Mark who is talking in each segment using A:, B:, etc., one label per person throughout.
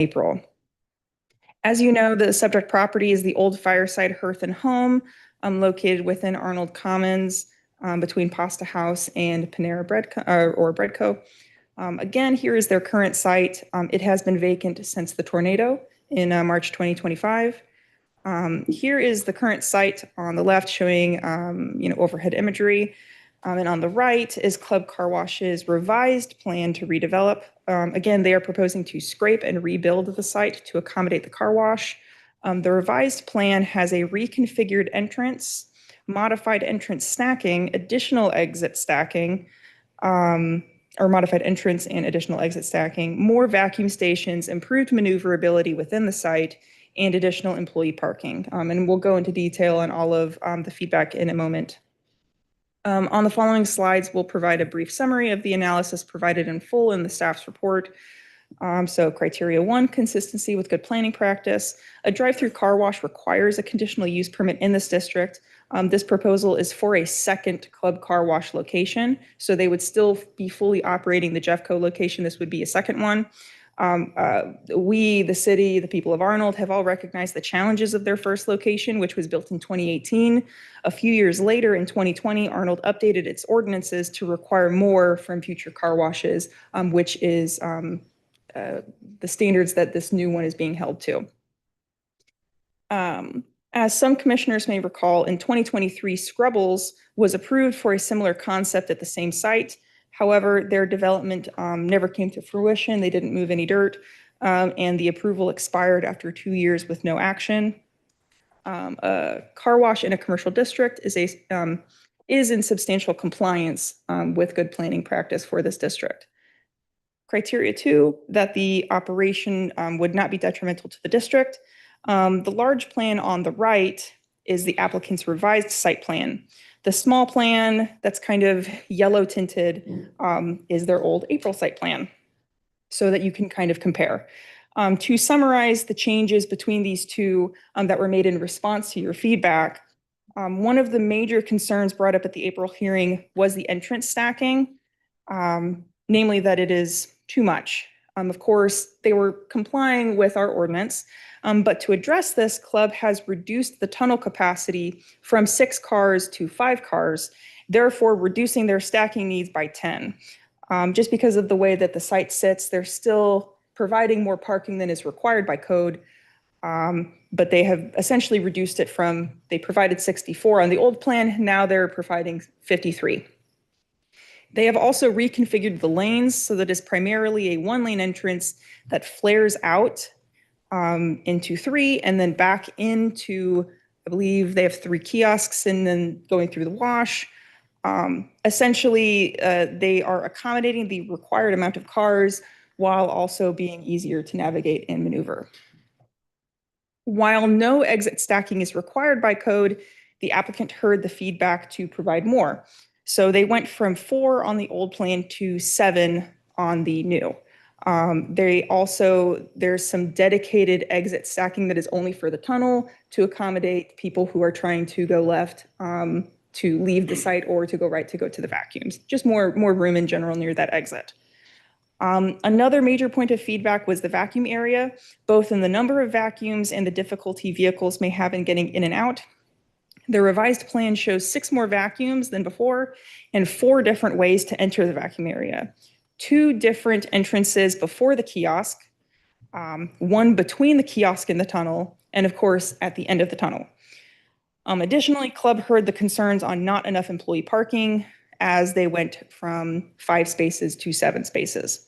A: April. As you know, the subject property is the old Fireside Hearth and Home, located within Arnold Commons, between Pasta House and Panera Bread or Bread Co. Again, here is their current site. It has been vacant since the tornado in March 2025. Here is the current site on the left showing overhead imagery. And on the right is Club Car Wash's revised plan to redevelop. Again, they are proposing to scrape and rebuild the site to accommodate the car wash. The revised plan has a reconfigured entrance, modified entrance stacking, additional exit stacking, or modified entrance and additional exit stacking, more vacuum stations, improved maneuverability within the site, and additional employee parking. And we'll go into detail on all of the feedback in a moment. On the following slides, we'll provide a brief summary of the analysis provided in full in the staff's report. So criteria 1, consistency with good planning practice. A drive-through car wash requires a conditional use permit in this district. This proposal is for a second Club Car Wash location, so they would still be fully operating the Jeffco location. This would be a second one. We, the city, the people of Arnold, have all recognized the challenges of their first location, which was built in 2018. A few years later, in 2020, Arnold updated its ordinances to require more from future car washes, which is the standards that this new one is being held to. As some commissioners may recall, in 2023, Scrubbles was approved for a similar concept at the same site. However, their development never came to fruition. They didn't move any dirt, and the approval expired after 2 years with no action. A car wash in a commercial district is in substantial compliance with good planning practice for this district. Criteria 2, that the operation would not be detrimental to the district. The large plan on the right is the applicant's revised site plan. The small plan that's kind of yellow tinted is their old April site plan, so that you can kind of compare. To summarize the changes between these two that were made in response to your feedback, one of the major concerns brought up at the April hearing was the entrance stacking, namely that it is too much. Of course, they were complying with our ordinance, but to address this, Club has reduced the tunnel capacity from 6 cars to 5 cars, therefore reducing their stacking needs by 10. Just because of the way that the site sits, they're still providing more parking than is required by code, but they have essentially reduced it from, they provided 64 on the old plan, now they're providing 53. They have also reconfigured the lanes so that it's primarily a 1-lane entrance that flares out into 3 and then back into, I believe they have 3 kiosks and then going through the wash. Essentially, they are accommodating the required amount of cars while also being easier to navigate and maneuver. While no exit stacking is required by code, the applicant heard the feedback to provide more. So they went from 4 on the old plan to 7 on the new. There's some dedicated exit stacking that is only for the tunnel to accommodate people who are trying to go left to leave the site or to go right to go to the vacuums. Just more room in general near that exit. Another major point of feedback was the vacuum area, both in the number of vacuums and the difficulty vehicles may have in getting in and out. The revised plan shows 6 more vacuums than before and 4 different ways to enter the vacuum area. 2 different entrances before the kiosk, 1 between the kiosk and the tunnel, and of course at the end of the tunnel. Additionally, Club heard the concerns on not enough employee parking as they went from 5 spaces to 7 spaces.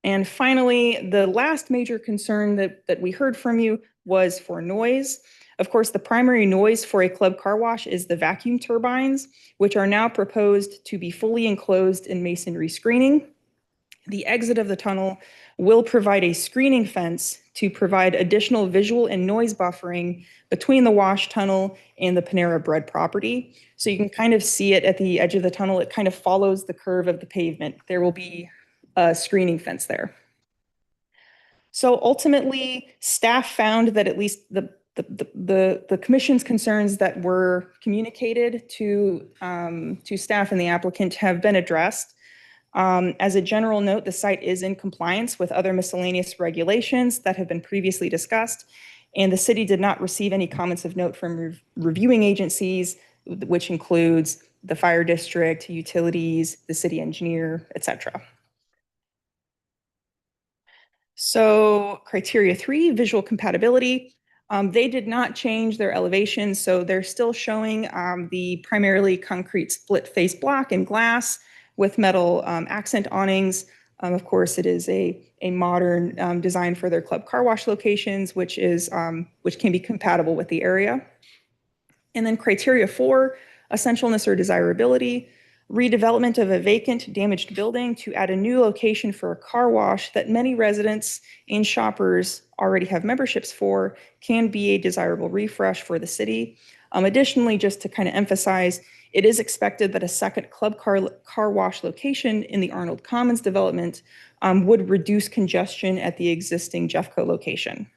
A: And finally, the last major concern that we heard from you was for noise. Of course, the primary noise for a Club Car Wash is the vacuum turbines, which are now proposed to be fully enclosed in masonry screening. The exit of the tunnel will provide a screening fence to provide additional visual and noise buffering between the wash tunnel and the Panera Bread property. So you can kind of see it at the edge of the tunnel. It kind of follows the curve of the pavement. There will be a screening fence there. So ultimately, staff found that at least the commission's concerns that were communicated to staff and the applicant have been addressed. As a general note, the site is in compliance with other miscellaneous regulations that have been previously discussed, and the city did not receive any comments of note from reviewing agencies, which includes the fire district, utilities, the city engineer, etc. So criteria 3, visual compatibility. They did not change their elevation, so they're still showing the primarily concrete split face block and glass with metal accent awnings. Of course, it is a modern design for their club car wash locations, which can be compatible with the area. And then criteria 4, essentialness or desirability. Redevelopment of a vacant, damaged building to add a new location for a car wash that many residents and shoppers already have memberships for can be a desirable refresh for the city. Additionally, just to kind of emphasize, it is expected that a second club car wash location in the Arnold Commons development would reduce congestion at the existing Jeffco location.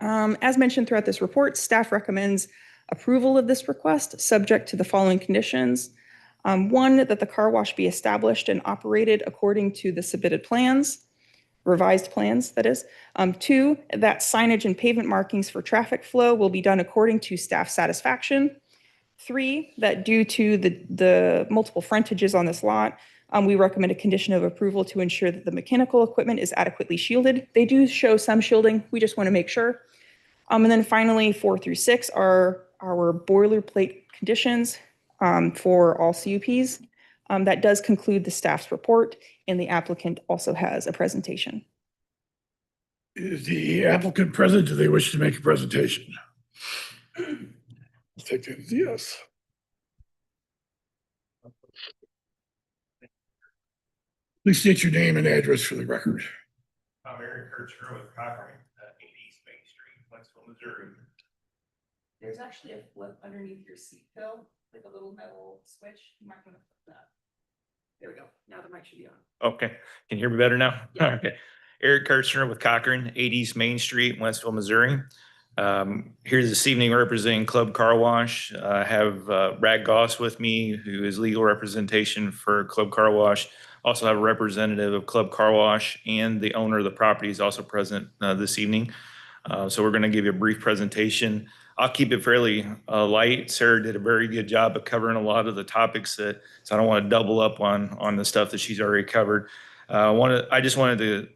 A: As mentioned throughout this report, staff recommends approval of this request subject to the following conditions. 1, that the car wash be established and operated according to the submitted plans, revised plans, that is. 2, that signage and pavement markings for traffic flow will be done according to staff satisfaction. 3, that due to the multiple frontages on this lot, we recommend a condition of approval to ensure that the mechanical equipment is adequately shielded. They do show some shielding. We just want to make sure. And then finally, 4 through 6 are our boilerplate conditions for all CUPs. That does conclude the staff's report, and the applicant also has a presentation.
B: Is the applicant present? Do they wish to make a presentation? I'll take that as yes. Please state your name and address for the record.
C: I'm Eric Kirchner with Cochrane, 8 East Main Street, Wentzville, Missouri.
A: There's actually a flip underneath your seat, Phil, like a little metal switch. You might want to flip that. There we go. Now the mic should be on.
C: Okay, can you hear me better now?
A: Yeah.
C: Okay. Eric Kirchner with Cochrane, 8 East Main Street, Wentzville, Missouri. Here this evening representing Club Car Wash. I have Brad Goss with me, who is legal representation for Club Car Wash. Also have a representative of Club Car Wash, and the owner of the property is also present this evening. So we're going to give you a brief presentation. I'll keep it fairly light. Sarah did a very good job of covering a lot of the topics so I don't want to double up on the stuff that she's already covered. I just wanted to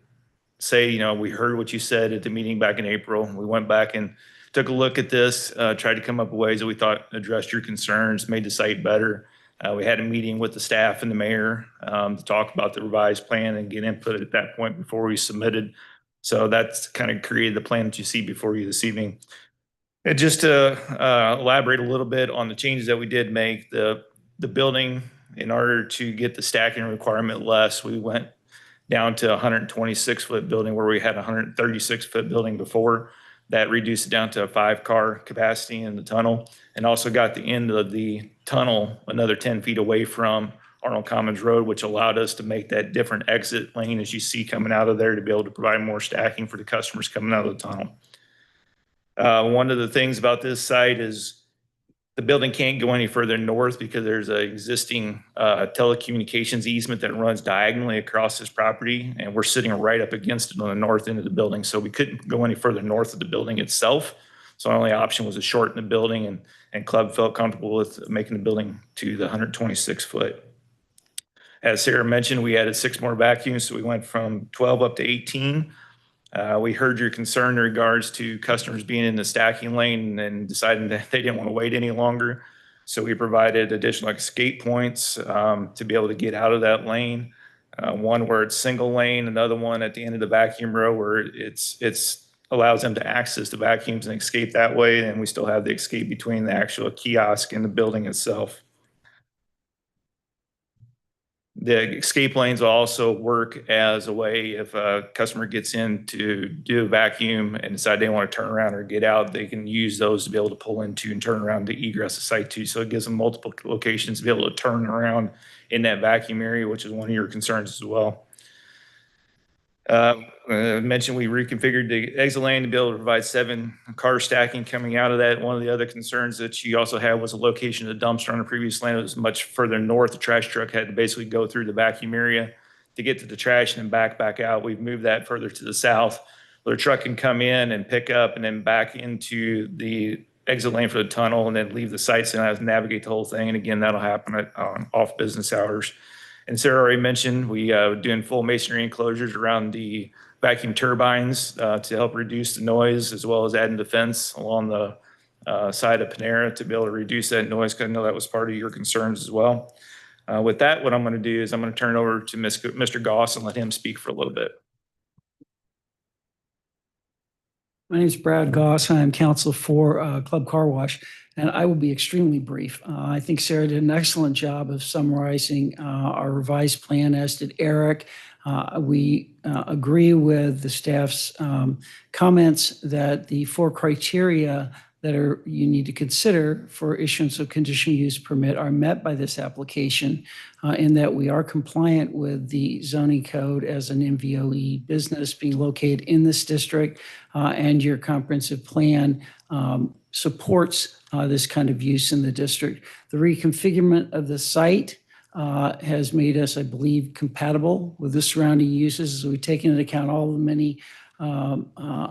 C: say, we heard what you said at the meeting back in April. We went back and took a look at this, tried to come up with ways that we thought addressed your concerns, made the site better. We had a meeting with the staff and the mayor to talk about the revised plan and get input at that point before we submitted. So that's kind of created the plan that you see before you this evening. And just to elaborate a little bit on the changes that we did make, the building, in order to get the stacking requirement less, we went down to a 126-foot building where we had a 136-foot building before. That reduced it down to a 5-car capacity in the tunnel, and also got the end of the tunnel another 10 feet away from Arnold Commons Road, which allowed us to make that different exit lane as you see coming out of there to be able to provide more stacking for the customers coming out of the tunnel. One of the things about this site is the building can't go any further north because there's an existing telecommunications easement that runs diagonally across this property, and we're sitting right up against it on the north end of the building. So we couldn't go any further north of the building itself. So our only option was to shorten the building, and Club felt comfortable with making the building to the 126 foot. As Sarah mentioned, we added 6 more vacuums, so we went from 12 up to 18. We heard your concern in regards to customers being in the stacking lane and deciding that they didn't want to wait any longer. So we provided additional escape points to be able to get out of that lane. One where it's single lane, another one at the end of the vacuum row where it's allows them to access the vacuums and escape that way. And we still have the escape between the actual kiosk and the building itself. The escape lanes will also work as a way if a customer gets in to do a vacuum and decide they want to turn around or get out, they can use those to be able to pull into and turn around to egress the site too. So it gives them multiple locations to be able to turn around in that vacuum area, which is one of your concerns as well. I mentioned we reconfigured the exit lane to be able to provide 7 car stacking coming out of that. One of the other concerns that she also had was the location of the dumpster on the previous lane. It was much further north. The trash truck had to basically go through the vacuum area to get to the trash and then back out. We've moved that further to the south, where the truck can come in and pick up and then back into the exit lane for the tunnel and then leave the site so I have to navigate the whole thing. And again, that'll happen at off business hours. And Sarah already mentioned we doing full masonry enclosures around the vacuum turbines to help reduce the noise, as well as adding the fence along the side of Panera to be able to reduce that noise, because I know that was part of your concerns as well. With that, what I'm going to do is I'm going to turn it over to Mr. Goss and let him speak for a little bit.
D: My name is Brad Goss. I'm counsel for Club Car Wash, and I will be extremely brief. I think Sarah did an excellent job of summarizing our revised plan, as did Eric. We agree with the staff's comments that the 4 criteria that you need to consider for issuance of conditional use permit are met by this application, in that we are compliant with the zoning code as an MVOE business being located in this district, and your comprehensive plan supports this kind of use in the district. The reconfigurement of the site has made us, I believe, compatible with the surrounding uses, as we've taken into account all the many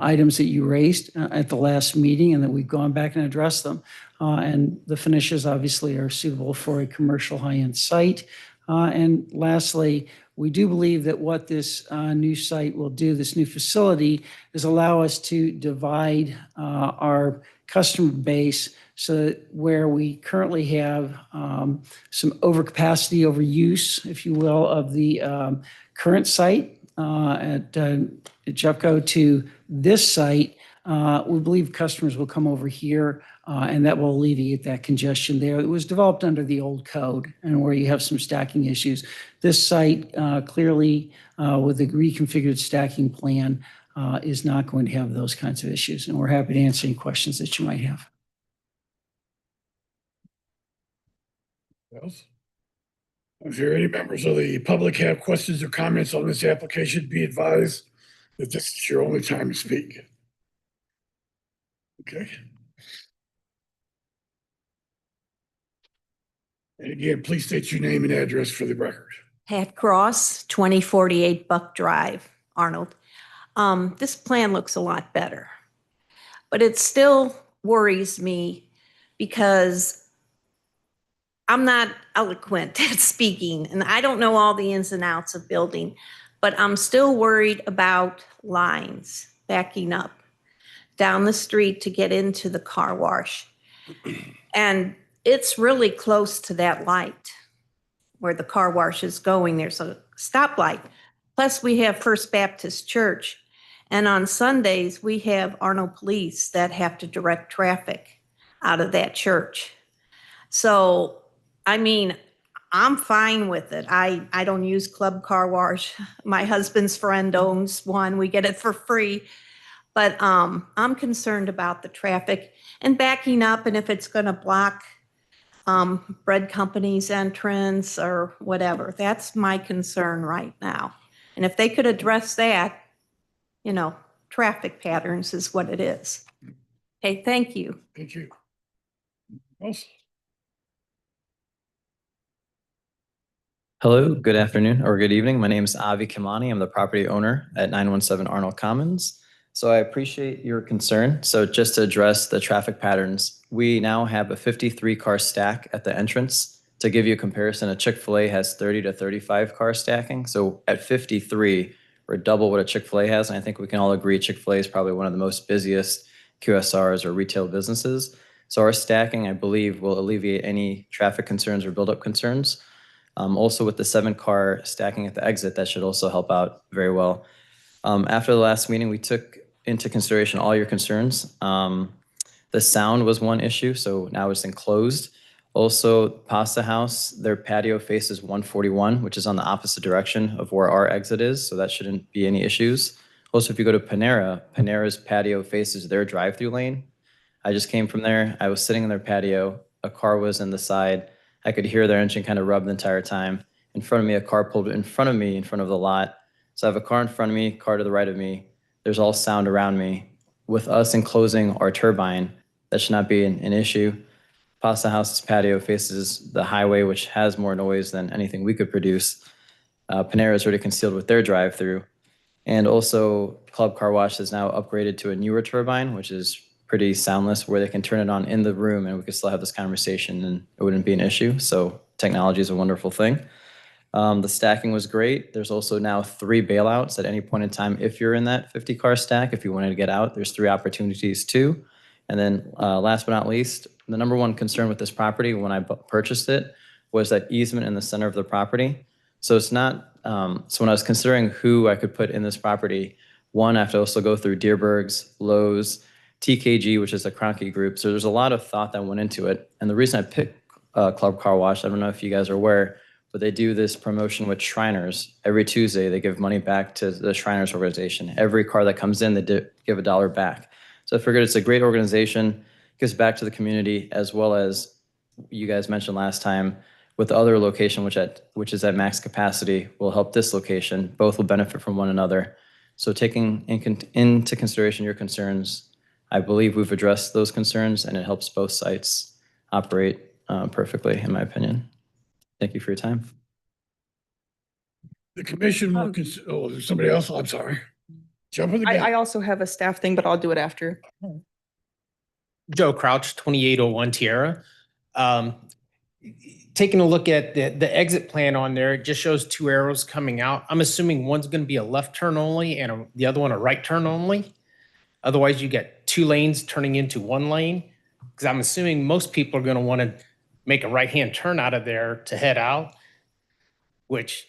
D: items that you raised at the last meeting, and that we've gone back and addressed them. And the finishes obviously are suitable for a commercial high-end site. And lastly, we do believe that what this new site will do, this new facility, is allow us to divide our customer base, so that where we currently have some overcapacity, overuse, if you will, of the current site at Jeffco to this site, we believe customers will come over here, and that will alleviate that congestion there. It was developed under the old code, and where you have some stacking issues. This site clearly, with the reconfigured stacking plan, is not going to have those kinds of issues, and we're happy to answer any questions that you might have.
B: Else? If there are any members of the public have questions or comments on this application, be advised that this is your only time to speak. Okay. And again, please state your name and address for the record.
E: Pat Cross, 2048 Buck Drive, Arnold. This plan looks a lot better, but it still worries me because I'm not eloquent at speaking, and I don't know all the ins and outs of building, but I'm still worried about lines backing up down the street to get into the car wash. And it's really close to that light where the car wash is going. There's a stoplight. Plus, we have First Baptist Church. And on Sundays, we have Arnold Police that have to direct traffic out of that church. So, I mean, I'm fine with it. I don't use Club Car Wash. My husband's friend owns one. We get it for free. But I'm concerned about the traffic and backing up, and if it's going to block bread company's entrance or whatever. That's my concern right now. And if they could address that, you know, traffic patterns is what it is. Okay, thank you.
B: Thank you. Else?
F: Hello, good afternoon or good evening. My name is Avi Kimani. I'm the property owner at 917 Arnold Commons. So I appreciate your concern. So just to address the traffic patterns, we now have a 53 car stack at the entrance. To give you a comparison, a Chick-fil-A has 30 to 35 car stacking. So at 53, we're double what a Chick-fil-A has. And I think we can all agree Chick-fil-A is probably one of the most busiest QSRs or retail businesses. So our stacking, I believe, will alleviate any traffic concerns or buildup concerns. Also with the 7-car stacking at the exit, that should also help out very well. After the last meeting, we took into consideration all your concerns. The sound was one issue, so now it's enclosed. Also, Pasta House, their patio faces 141, which is on the opposite direction of where our exit is, so that shouldn't be any issues. Also, if you go to Panera, Panera's patio faces their drive-through lane. I just came from there. I was sitting in their patio. A car was in the side. I could hear their engine kind of rub the entire time. In front of me, a car pulled in front of me in front of the lot. So I have a car in front of me, car to the right of me. There's all sound around me. With us enclosing our turbine, that should not be an issue. Pasta House's patio faces the highway, which has more noise than anything we could produce. Panera is already concealed with their drive-through. And also, Club Car Wash has now upgraded to a newer turbine, which is pretty soundless, where they can turn it on in the room and we can still have this conversation and it wouldn't be an issue. So technology is a wonderful thing. The stacking was great. There's also now 3 bailouts at any point in time. If you're in that 50-car stack, if you wanted to get out, there's 3 opportunities too. And then last but not least, the number one concern with this property when I purchased it was that easement in the center of the property. So it's not, so when I was considering who I could put in this property, one, I have to also go through Deerbergs, Lowe's, TKG, which is a Kroenke group. So there's a lot of thought that went into it. And the reason I picked Club Car Wash, I don't know if you guys are aware, but they do this promotion with Shriners. Every Tuesday, they give money back to the Shriners organization. Every car that comes in, they give $1 back. So I figured it's a great organization, gives back to the community, as well as you guys mentioned last time, with the other location, which is at max capacity, will help this location. Both will benefit from one another. So taking into consideration your concerns, I believe we've addressed those concerns, and it helps both sites operate perfectly, in my opinion. Thank you for your time.
B: The commission will there's somebody else? I'm sorry. Jump in the gun.
A: I also have a staff thing, but I'll do it after.
G: Joe Crouch, 2801 Tierra. Taking a look at the exit plan on there, it just shows 2 arrows coming out. I'm assuming one's going to be a left turn only and the other one a right turn only. Otherwise, you get 2 lanes turning into 1 lane. Because I'm assuming most people are going to want to make a right-hand turn out of there to head out, which,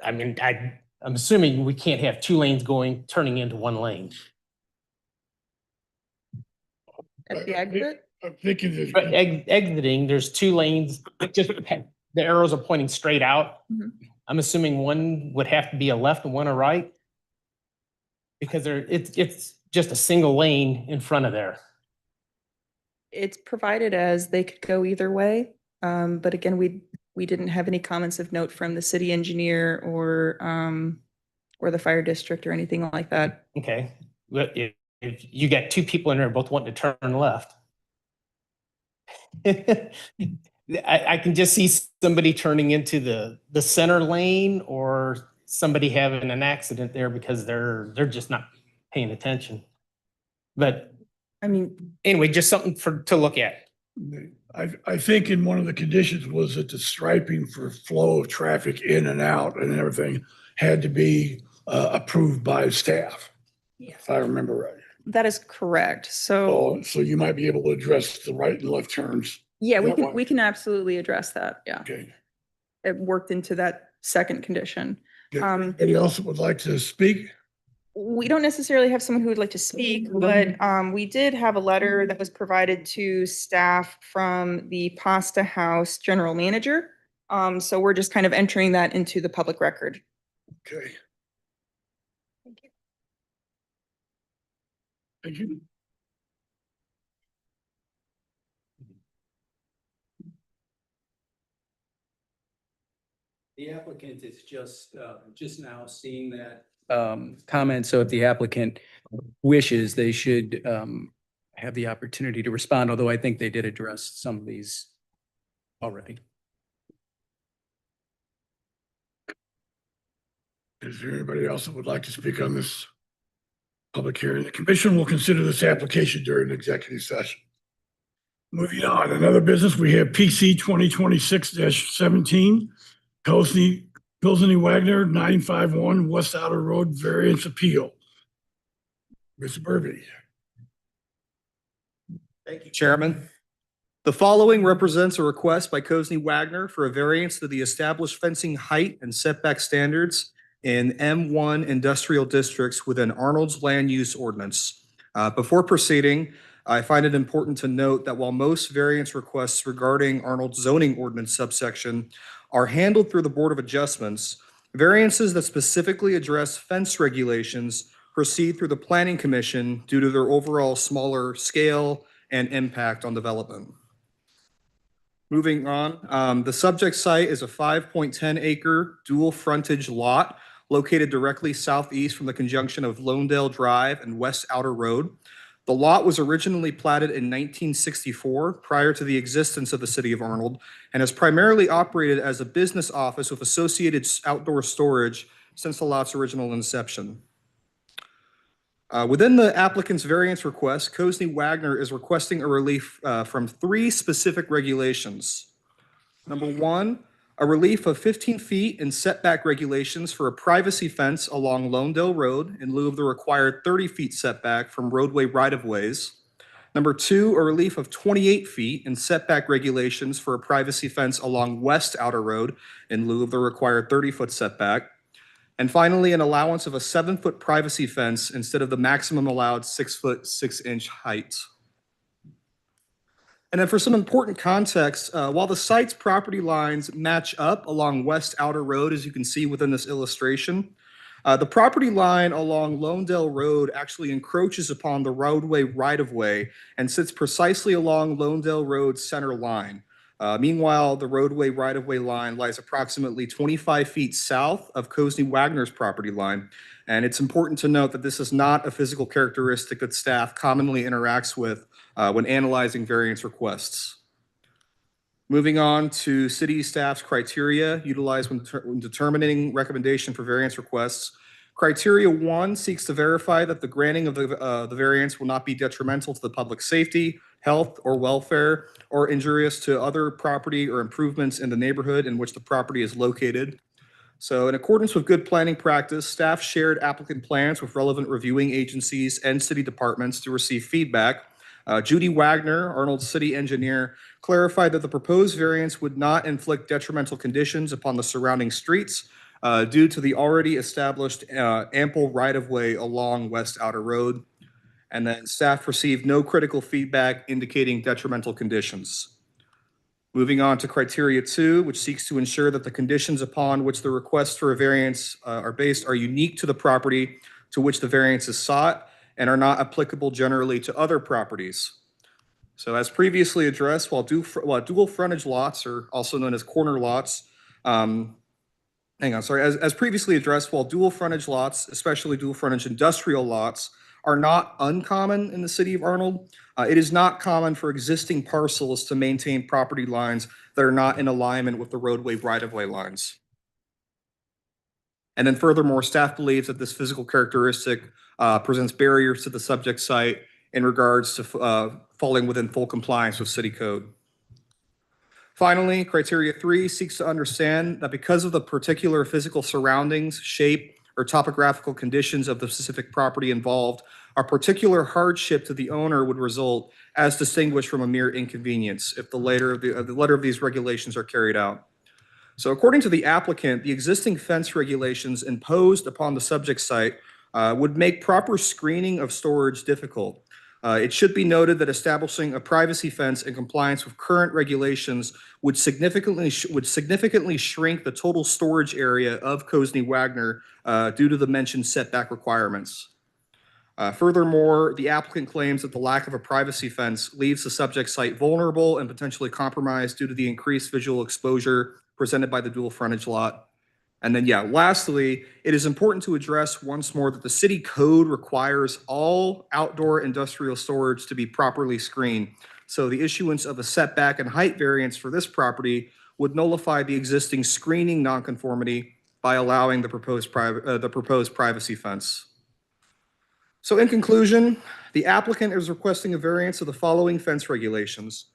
G: I mean, I'm assuming we can't have 2 lanes turning into 1 lane.
A: At the exit?
B: I'm thinking that.
G: But exiting, there's 2 lanes, just the arrows are pointing straight out.
A: Mhm.
G: I'm assuming one would have to be a left and one a right. Because it's just a single lane in front of there.
A: It's provided as they could go either way. But again, we didn't have any comments of note from the city engineer or the fire district or anything like that.
G: Okay, but if you got 2 people in there both wanting to turn left. I can just see somebody turning into the center lane or somebody having an accident there because they're just not paying attention. But
A: I mean,
G: anyway, just something to look at.
B: I think in one of the conditions was that the striping for flow of traffic in and out and everything had to be approved by staff.
A: Yeah.
B: If I remember right.
A: that is correct. So
B: So you might be able to address the right and left turns.
A: yeah,
B: that way.
A: we can absolutely address that. Yeah.
B: Okay.
A: It worked into that second condition.
B: Anybody else that would like to speak?
A: We don't necessarily have someone who would like to speak, but we did have a letter that was provided to staff from the Pasta House general manager. So we're just kind of entering that into the public record.
B: Okay.
A: Thank you.
B: Thank you.
H: The applicant is just now seeing that comment. So if the applicant wishes, they should have the opportunity to respond, although I think they did address some of these already.
B: Is there anybody else that would like to speak on this public hearing? The commission will consider this application during the executive session. Moving on, another business, we have PC 2026-17, Pilsney Wagner, 951 West Outer Road, variance appeal. Mr. Burby.
I: Thank you, Chairman. The following represents a request by Cosney Wagner for a variance to the established fencing height and setback standards in M1 industrial districts within Arnold's land use ordinance. Before proceeding, I find it important to note that while most variance requests regarding Arnold's zoning ordinance subsection are handled through the Board of Adjustments, variances that specifically address fence regulations proceed through the Planning Commission due to their overall smaller scale and impact on development. Moving on, the subject site is a 5.10 acre dual frontage lot located directly southeast from the conjunction of Lonedale Drive and West Outer Road. The lot was originally platted in 1964, prior to the existence of the City of Arnold, and has primarily operated as a business office with associated outdoor storage since the lot's original inception. Within the applicant's variance request, Cozney Wagner is requesting a relief from 3 specific regulations. Number 1, a relief of 15 feet in setback regulations for a privacy fence along Lonedale Road in lieu of the required 30 feet setback from roadway right-of-ways. Number 2, a relief of 28 feet in setback regulations for a privacy fence along West Outer Road in lieu of the required 30-foot setback. And finally, an allowance of a 7-foot privacy fence instead of the maximum allowed 6-foot 6-inch height. And then for some important context, while the site's property lines match up along West Outer Road, as you can see within this illustration, the property line along Lonedale Road actually encroaches upon the roadway right-of-way and sits precisely along Lonedale Road's center line. Meanwhile, the roadway right-of-way line lies approximately 25 feet south of Cozney Wagner's property line. And it's important to note that this is not a physical characteristic that staff commonly interacts with when analyzing variance requests. Moving on to city staff's criteria utilized when determining recommendation for variance requests. Criteria 1 seeks to verify that the granting of the variance will not be detrimental to the public safety, health, or welfare, or injurious to other property or improvements in the neighborhood in which the property is located. So in accordance with good planning practice, staff shared applicant plans with relevant reviewing agencies and city departments to receive feedback. Judy Wagner, Arnold's city engineer, clarified that the proposed variance would not inflict detrimental conditions upon the surrounding streets due to the already established ample right-of-way along West Outer Road. And then staff received no critical feedback indicating detrimental conditions. Moving on to criteria 2, which seeks to ensure that the conditions upon which the request for a variance are based are unique to the property to which the variance is sought and are not applicable generally to other properties. So as previously addressed, while dual frontage lots, or also known as corner lots, as previously addressed, while dual frontage lots, especially dual frontage industrial lots, are not uncommon in the city of Arnold, it is not common for existing parcels to maintain property lines that are not in alignment with the roadway right-of-way lines. And then furthermore, staff believes that this physical characteristic presents barriers to the subject site in regards to falling within full compliance with city code. Finally, criteria 3 seeks to understand that because of the particular physical surroundings, shape, or topographical conditions of the specific property involved, a particular hardship to the owner would result as distinguished from a mere inconvenience if the letter of these regulations are carried out. So according to the applicant, the existing fence regulations imposed upon the subject site would make proper screening of storage difficult. It should be noted that establishing a privacy fence in compliance with current regulations would significantly shrink the total storage area of Cozney Wagner due to the mentioned setback requirements. Furthermore, the applicant claims that the lack of a privacy fence leaves the subject site vulnerable and potentially compromised due to the increased visual exposure presented by the dual frontage lot. And then, lastly, it is important to address once more that the city code requires all outdoor industrial storage to be properly screened. So the issuance of a setback and height variance for this property would nullify the existing screening nonconformity by allowing the proposed privacy fence. So in conclusion, the applicant is requesting a variance of the following fence regulations.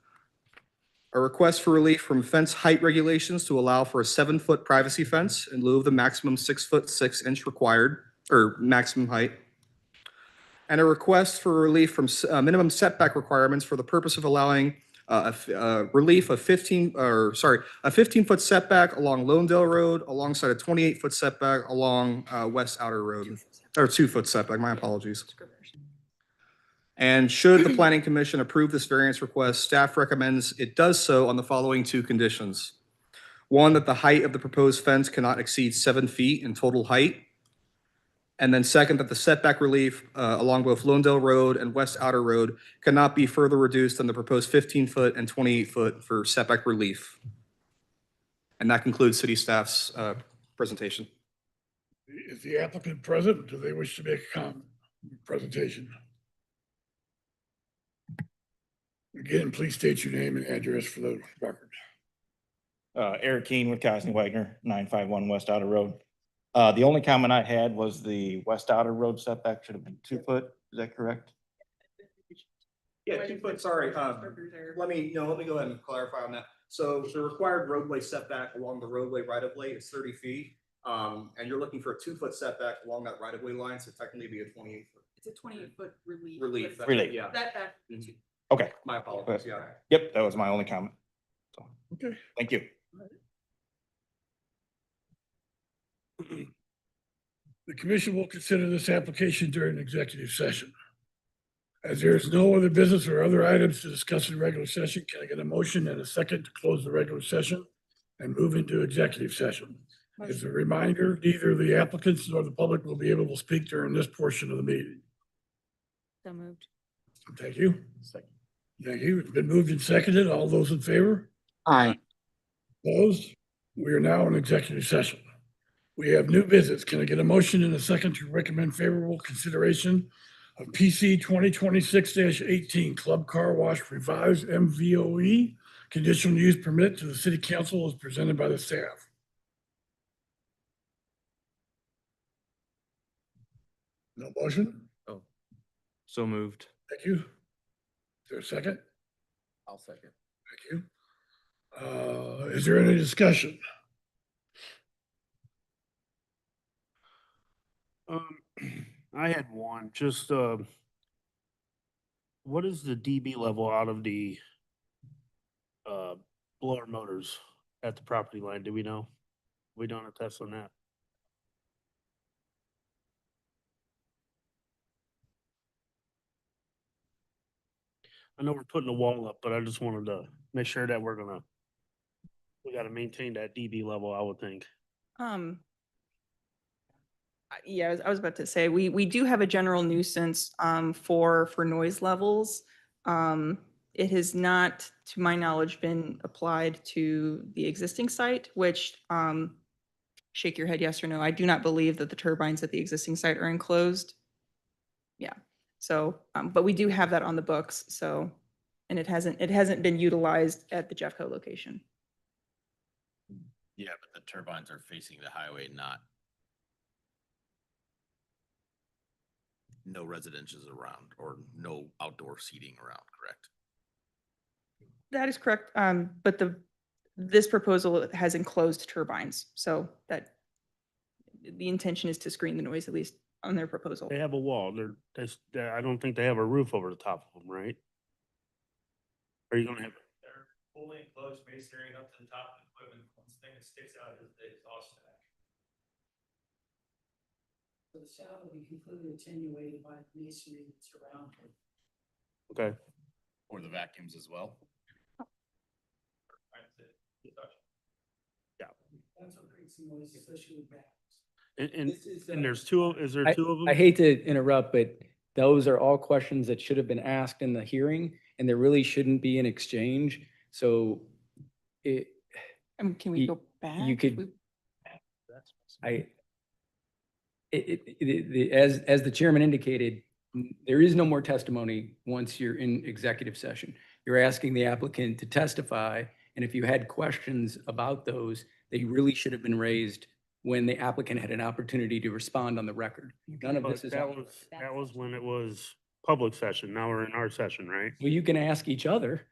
I: A request for relief from fence height regulations to allow for a 7-foot privacy fence in lieu of the maximum 6-foot 6-inch required, or maximum height. And a request for relief from minimum setback requirements for the purpose of allowing relief of a 15-foot setback along Lonedale Road alongside a 28-foot setback along West Outer Road, or 2-foot setback, my apologies. And should the Planning Commission approve this variance request, staff recommends it does so on the following 2 conditions. 1, that the height of the proposed fence cannot exceed 7 feet in total height. And then second, that the setback relief along both Lonedale Road and West Outer Road cannot be further reduced than the proposed 15-foot and 28-foot for setback relief. And that concludes city staff's presentation.
B: Is the applicant present? Do they wish to make a comment, presentation? Again, please state your name and address for the record.
J: Eric Keen with Cosney Wagner, 951 West Outer Road. The only comment I had was the West Outer Road setback should have been 2 foot. Is that correct?
I: Yeah, 2 foot, sorry. Let me go ahead and clarify on that. So the required roadway setback along the roadway right of way is 30 feet. And you're looking for a 2 foot setback along that right of way line, so technically be a 28 foot.
A: It's a 28-foot relief.
I: Relief. that's-
J: Relief.
I: Yeah,
A: That,
J: Okay.
I: my apologies, yeah.
J: Yep, that was my only comment. So,
B: Okay.
J: thank you.
B: The commission will consider this application during executive session. As there is no other business or other items to discuss in regular session, can I get a motion and a second to close the regular session and move into executive session? As a reminder, neither the applicants nor the public will be able to speak during this portion of the meeting.
E: So moved.
B: Thank you. Thank you. It's been moved and seconded. All those in favor?
I: Aye.
B: Opposed? We are now in executive session. We have new business. Can I get a motion and a second to recommend favorable consideration of PC 2026-18 Club Car Wash Revised MVOE conditional use permit to the city council as presented by the staff? No motion?
J: So moved.
B: Thank you. Is there a second?
G: I'll second.
B: Thank you. Is there any discussion?
K: I had one, just, what is the dB level out of the, blower motors at the property line? Do we know? We don't have tests on that. I know we're putting a wall up, but I just wanted to make sure that we gotta maintain that dB level, I would think.
A: Yeah, I was about to say, we do have a general nuisance for noise levels. It has not, to my knowledge, been applied to the existing site, which shake your head yes or no. I do not believe that the turbines at the existing site are enclosed. Yeah, so, but we do have that on the books, so, and it hasn't been utilized at the Jeffco location.
L: Yeah, but the turbines are facing the highway, not no residences around or no outdoor seating around, correct?
A: That is correct, but this proposal has enclosed turbines, so that the intention is to screen the noise, at least on their proposal.
K: They have a wall. I don't think they have a roof over the top of them, right? Are you gonna have?
C: They're fully enclosed masonry up to the top of the equipment. One thing that sticks out is the exhaust stack.
D: The sound will be completely attenuated by the masonry that's around it.
K: Okay.
L: Or the vacuums as well?
D: That's what creates the noise, especially with backs.
K: And there's two, is there two of them?
H: I hate to interrupt, but those are all questions that should have been asked in the hearing, and there really shouldn't be an exchange. So it,
A: Can we go back?
H: you could, as the chairman indicated, there is no more testimony once you're in executive session. You're asking the applicant to testify, and if you had questions about those, they really should have been raised when the applicant had an opportunity to respond on the record. None of this is.
K: That was when it was public session. Now we're in our session, right?
H: Well, you can ask each other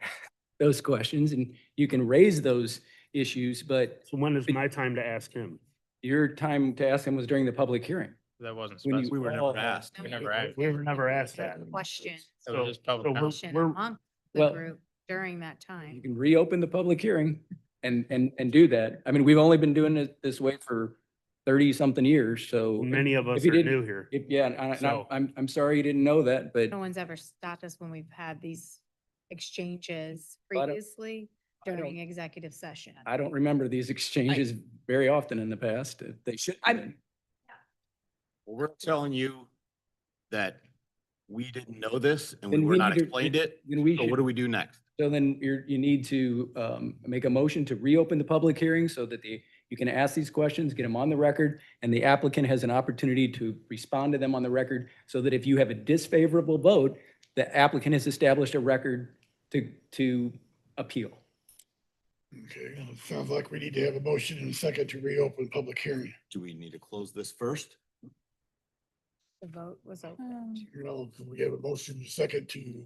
H: those questions and you can raise those issues, but
K: So when is my time to ask him?
H: your time to ask him was during the public hearing.
L: That wasn't
H: When you-
L: specified. We were
H: all-
L: never asked. We never asked.
K: We were never asked that.
M: Question,
L: It was just public comment.
M: question
K: we're-
M: among
H: Well-
M: the group during that
H: You
M: time.
H: can reopen the public hearing and do that. I mean, we've only been doing it this way for 30-something years, so.
K: Many of us
H: if you
K: are
H: didn't-
K: new here.
H: Yeah, and
K: So-
H: I'm sorry you didn't know that, but
M: No one's ever stopped us when we've had these exchanges
H: I don't-
M: previously
H: I don't-
M: during executive session.
H: I don't remember these exchanges very often in the past. They should. have been.
L: Well, we're telling you that we didn't know this and we
H: Then
L: were
H: we
L: not
H: need to-
L: explained it.
H: Then we
L: So
H: should.
L: what do we do next?
H: So then you need to make a motion to reopen the public hearing so that the You can ask these questions, get them on the record, and the applicant has an opportunity to respond to them on the record so that if you have a disfavorable vote, the applicant has established a record to appeal.
B: Okay, it sounds like we need to have a motion and a second to reopen public hearing.
L: Do we need to close this first?
M: The vote was open.
B: You know, we have a motion and a second to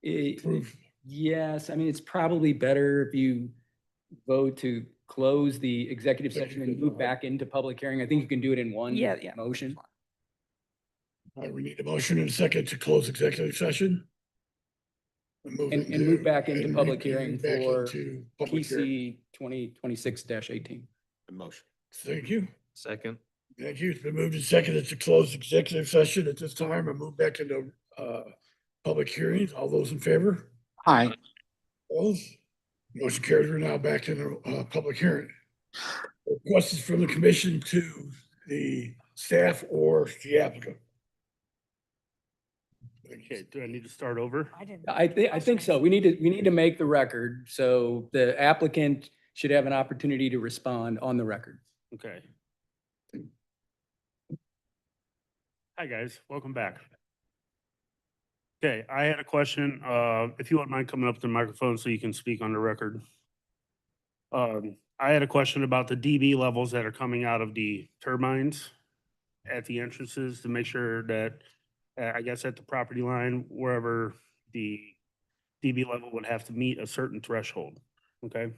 H: Eh,
B: approve.
H: Yes, I mean, it's probably better if you vote to close the executive session and move back into public hearing. I think you can do it in one
A: Yeah.
H: motion.
B: All right, we need a motion and a second to close executive session.
H: And move back into public hearing
B: back
H: for
B: into public hearing.
H: PC 2026-18.
L: The motion.
B: Thank you.
C: Second.
B: Thank you. It's been moved and seconded to close executive session at this time and move back into public hearings. All those in favor?
L: Aye.
B: Opposed? Motion carries. We're now back in the public hearing. Questions from the commission to the staff or the applicant?
K: Okay, do I need to start over?
H: I think so. We need to make the record, so the applicant should have an opportunity to respond on the record.
K: Okay. Hi, guys. Welcome back. Okay, I had a question. If you wouldn't mind coming up to the microphone so you can speak on the record. I had a question about the dB levels that are coming out of the turbines at the entrances to make sure that, I guess at the property line, wherever the dB level would have to meet a certain threshold, okay?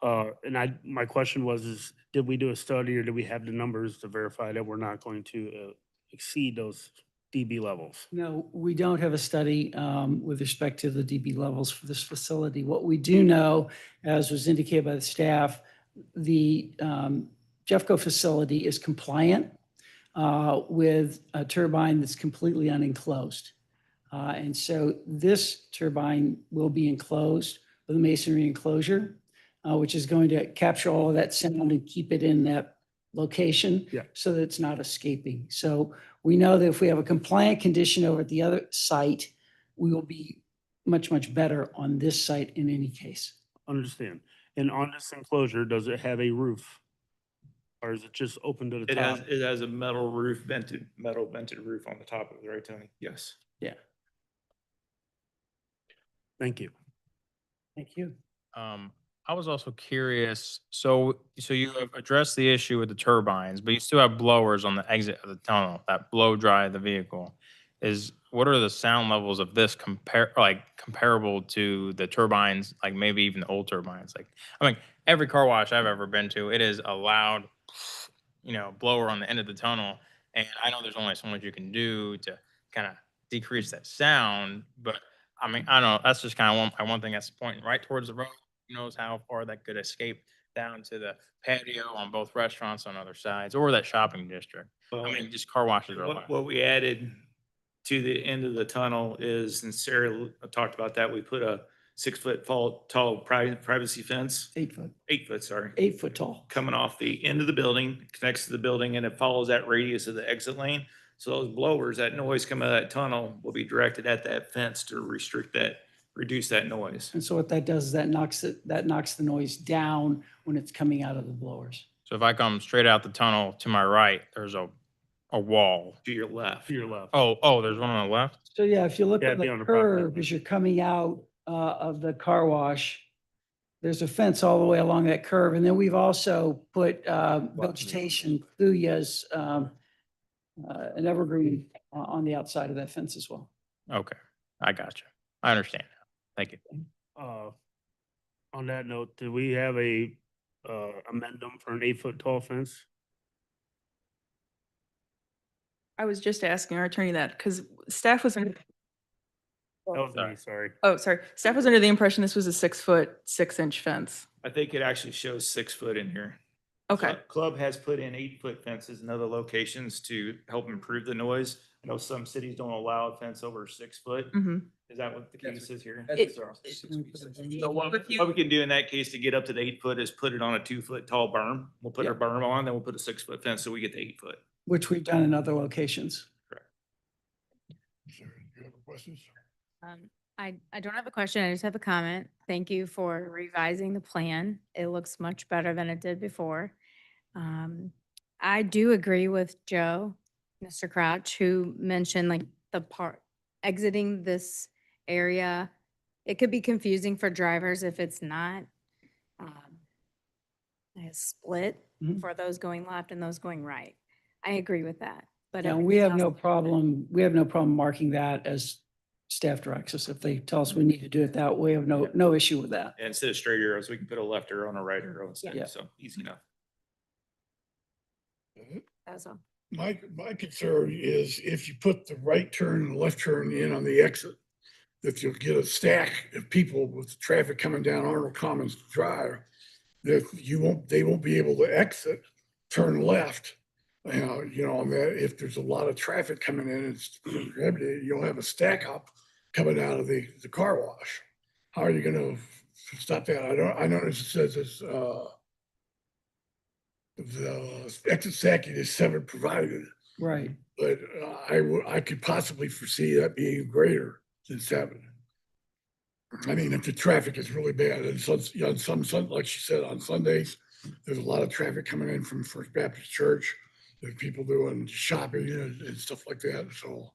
K: And my question was, did we do a study or do we have the numbers to verify that we're not going to exceed those dB levels?
D: No, we don't have a study with respect to the dB levels for this facility. What we do know, as was indicated by the staff, the Jeffco facility is compliant with a turbine that's completely unenclosed. And so this turbine will be enclosed with a masonry enclosure, which is going to capture all of that sound and keep it in that location so that it's not escaping. So we know that if we have a compliant condition over at the other site, we will be much, much better on this site in any case.
K: Understand. And on this enclosure, does it have a roof? Or is it just open to the top?
C: It has a metal vented roof on the top of it, right, Tony? Yes.
D: Yeah.
K: Thank you.
D: Thank you.
N: I was also curious, so you have addressed the issue with the turbines, but you still have blowers on the exit of the tunnel that blow dry the vehicle. What are the sound levels of this comparable to the turbines, like maybe even the old turbines? Like, I mean, every car wash I've ever been to, it is a loud, blower on the end of the tunnel. And I know there's only so much you can do to kind of decrease that sound, but I mean, I don't know, that's just kind of one thing that's pointing right towards the road. Who knows how far that could escape down to the patio on both restaurants on other sides or that shopping district. I mean, just car washes are loud.
C: What we added to the end of the tunnel is, and Sarah talked about that, we put a 6-foot tall privacy fence.
D: 8 foot.
C: 8 foot, sorry.
D: 8 foot tall.
C: Coming off the end of the building, connects to the building, and it follows that radius of the exit lane. So those blowers, that noise coming out of that tunnel will be directed at that fence to reduce that noise.
D: And so what that does is that knocks the noise down when it's coming out of the blowers.
N: So if I come straight out the tunnel to my right, there's a wall.
C: To your left.
K: To your left.
N: Oh, there's one on the left?
D: So yeah, if you look
K: Yeah,
D: at
K: be
D: the
K: on the property
D: curve
K: line.
D: as you're coming out of the car wash, there's a fence all the way along that curve. And then we've also put vegetation, thuyas, an evergreen on the outside of that fence as well.
N: Okay, I got you. I understand. Thank you.
K: On that note, do we have a amendment for an 8-foot tall fence?
A: I was just asking our attorney that because staff was under,
K: That was me, sorry.
A: staff was under the impression this was a 6-foot, 6-inch fence.
C: I think it actually shows 6 foot in here.
A: Okay.
C: Club has put in 8-foot fences in other locations to help improve the noise. I know some cities don't allow a fence over 6 foot.
A: Mhm.
C: Is that what the case is here?
A: It-
C: So what we can do in that case to get up to the 8 foot is put it on a 2-foot tall berm. We'll put our berm on, then we'll put a 6-foot fence so we get to 8 foot.
D: Which we've done in other locations.
B: Sarah, you have questions?
M: I don't have a question. I just have a comment. Thank you for revising the plan. It looks much better than it did before. I do agree with Joe, Mr. Crouch, who mentioned like the part exiting this area. It could be confusing for drivers if it's not a split
D: Mhm.
M: for those going left and those going right. I agree with that. But
D: Yeah, we have
M: everything
D: no
M: else-
D: problem marking that as staff directs us. If they tell us we need to do it that way, we have no issue with that.
C: And instead of straight arrows, we can put a left arrow and a right arrow
D: Yeah.
C: instead, so easy enough.
M: That's all.
B: My concern is if you put the right turn and left turn in on the exit, that you'll get a stack of people with traffic coming down Arnold Commons Drive, that they won't be able to exit, turn left. On that, if there's a lot of traffic coming in, you'll have a stack up coming out of the car wash. How are you gonna stop that? I notice it says it's, the exit stacking is 7 provided,
D: Right.
B: but I could possibly foresee that being greater than 7. I mean, if the traffic is really bad, and like she said, on Sundays, there's a lot of traffic coming in from First Baptist Church. There's people doing shopping and stuff like that, so.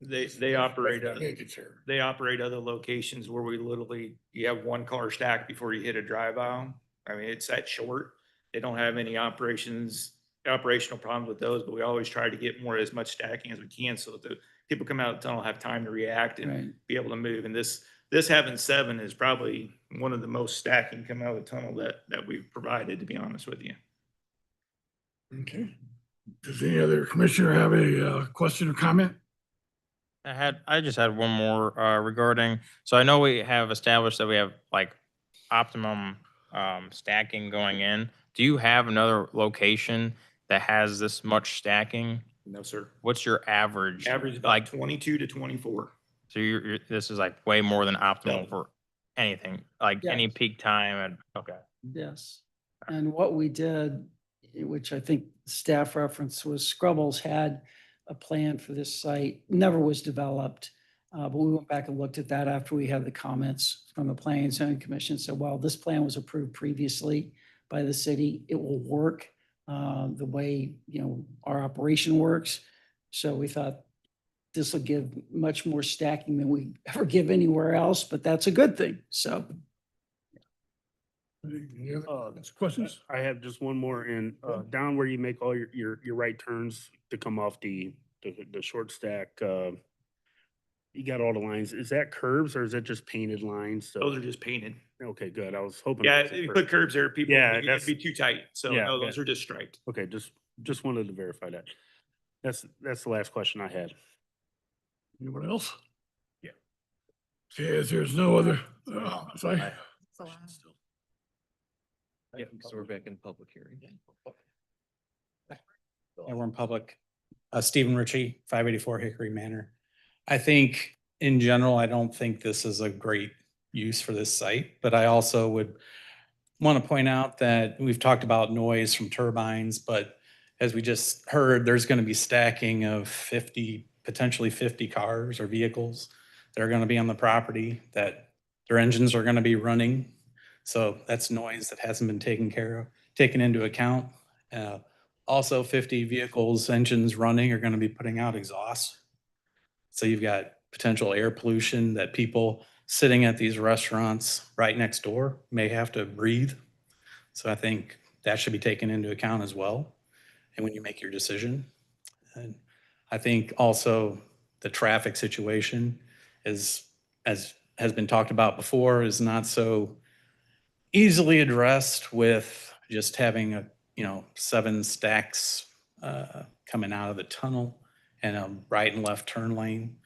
C: They operate,
B: That's my main concern.
C: they operate other locations where you have one car stack before you hit a drive aisle. I mean, it's that short. They don't have any operational problems with those, but we always try to get as much stacking as we can so that the people come out of the tunnel have time to react and
D: Right.
C: be able to move. And this having 7 is probably one of the most stacking come out of the tunnel that we've provided, to be honest with you.
B: Okay. Does any other commissioner have a question or comment?
N: I just had one more regarding, so I know we have established that we have like optimum stacking going in. Do you have another location that has this much stacking?
C: No, sir.
N: What's your average?
C: Average about
N: Like,
C: 22 to 24.
N: so this is like way more than optimal
C: Double.
N: for anything, like any
D: Yes.
N: peak time and, okay.
D: Yes. And what we did, which I think staff reference, was Scrubbles had a plan for this site, never was developed. But we went back and looked at that after we had the comments from the Planning and Zoning Commission. So while this plan was approved previously by the city, it will work the way, our operation works. So we thought this will give much more stacking than we ever give anywhere else, but that's a good thing. So.
B: Any other questions?
K: I have just one more in, down where you make all your right turns to come off the short stack, you got all the lines. Is that curbs or is it just painted lines? So,
C: Those are just painted.
K: okay, good. I was hoping.
C: Yeah,
K: it was a
C: if you
K: curb.
C: put curbs there, people,
K: Yeah,
C: it'd
K: that's-
C: be too tight. So
K: Yeah,
C: no, those
K: yeah.
C: are just striped.
K: Okay, just wanted to verify that. That's the last question I had.
B: Anyone else? Yeah. Okay, as there's no other, sorry.
M: It's a lot.
O: Yeah, so we're back in public hearing. Yeah, we're in public. Stephen Ritchie, 584 Hickory Manor. I think in general, I don't think this is a great use for this site, but I also would want to point out that we've talked about noise from turbines, but as we just heard, there's going to be stacking of 50, potentially 50 cars or vehicles that are going to be on the property, that their engines are going to be running. So that's noise that hasn't been taken into account. Also 50 vehicles, engines running are going to be putting out exhaust. So you've got potential air pollution that people sitting at these restaurants right next door may have to breathe. So I think that should be taken into account as well. And when you make your decision, and I think also the traffic situation is, as has been talked about before, is not so easily addressed with just having 7 stacks coming out of the tunnel and a right and left turn lane.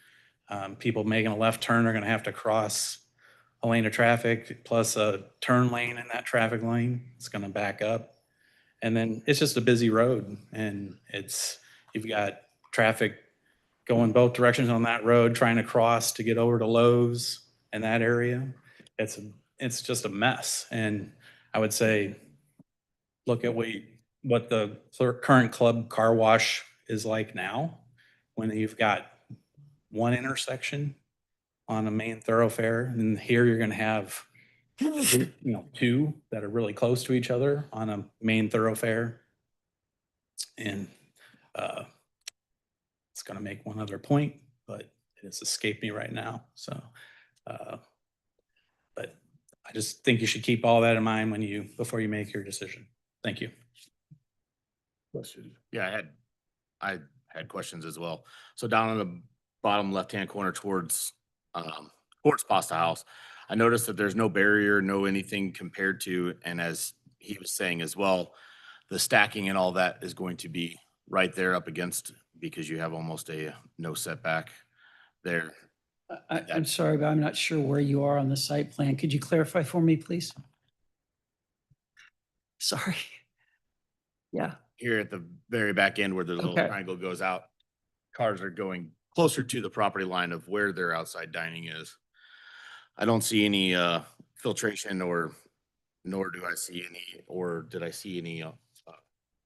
O: People making a left turn are going to have to cross a lane of traffic plus a turn lane in that traffic lane. It's going to back up. And then it's just a busy road, and you've got traffic going both directions on that road, trying to cross to get over to Lowe's in that area. It's just a mess. And I would say, look at what the current club car wash is like now, when you've got one intersection on a main thoroughfare, and here you're going to have 2 that are really close to each other on a main thoroughfare And it's going to make one other point, but it has escaped me right now. So, but I just think you should keep all that in mind before you make your decision. Thank you.
B: Question.
L: Yeah, I had questions as well. So down in the bottom left-hand corner towards Pasta House, I noticed that there's no barrier, no anything compared to, and as he was saying as well, the stacking and all that is going to be right there up against, because you have almost a no setback there.
D: I'm sorry, but I'm not sure where you are on the site plan. Could you clarify for me, please? Sorry. Yeah.
L: Here at the very back end where the little
D: Okay.
L: triangle goes out, cars are going closer to the property line of where their outside dining is. I don't see any filtration nor do I see any, or did I see any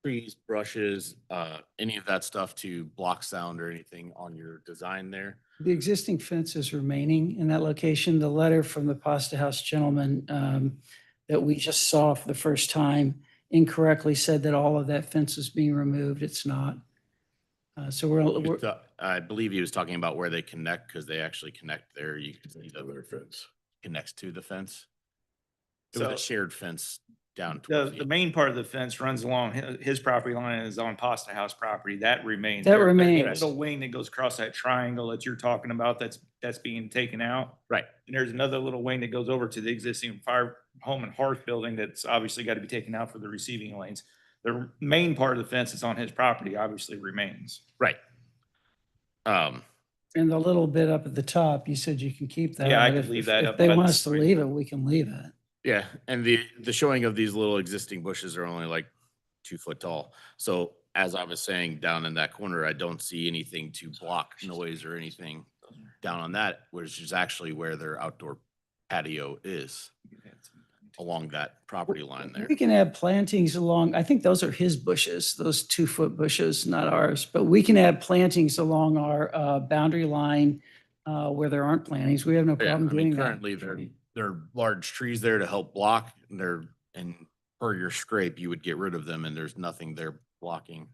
L: trees, brushes, any of that stuff to block sound or anything on your design there?
D: The existing fence is remaining in that location. The letter from the Pasta House gentleman that we just saw for the first time incorrectly said that all of that fence is being removed. It's not. So we're
L: I believe he was talking about where they connect, because they actually connect there. You can see the
B: fence
L: connects to the fence. It was
C: So-
L: a shared fence down.
C: The,
L: towards
C: the main part of the fence runs along his property line and is on Pasta House property. That remains.
D: That
C: There's a
D: remains.
C: Little wing that goes across that triangle that you're talking about, that's being taken out.
L: Right.
C: And there's another little wing that goes over to the existing fire home and hearth building that's obviously got to be taken out for the receiving lanes. The main part of the fence that's on his property obviously remains.
L: Right.
D: And the little bit up at the top, you said you can keep that.
C: Yeah, I
D: If-
C: could leave
D: if-
C: that
D: If
C: up.
D: they want
C: That's
D: us to
C: great.
D: leave it, we can leave it.
L: Yeah, and the showing of these little existing bushes are only like 2 foot tall. So as I was saying, down in that corner, I don't see anything to block noise or anything down on that, which is actually where their outdoor patio is, along that property line there.
D: We can add plantings along, I think those are his bushes, those 2-foot bushes, not ours. But we can add plantings along our boundary line where there aren't plantings. We have no
L: Yeah, I
D: problem doing
L: mean,
D: that.
L: currently there are large trees there to help block, and per your scrape, you would get rid of them, and there's nothing there blocking.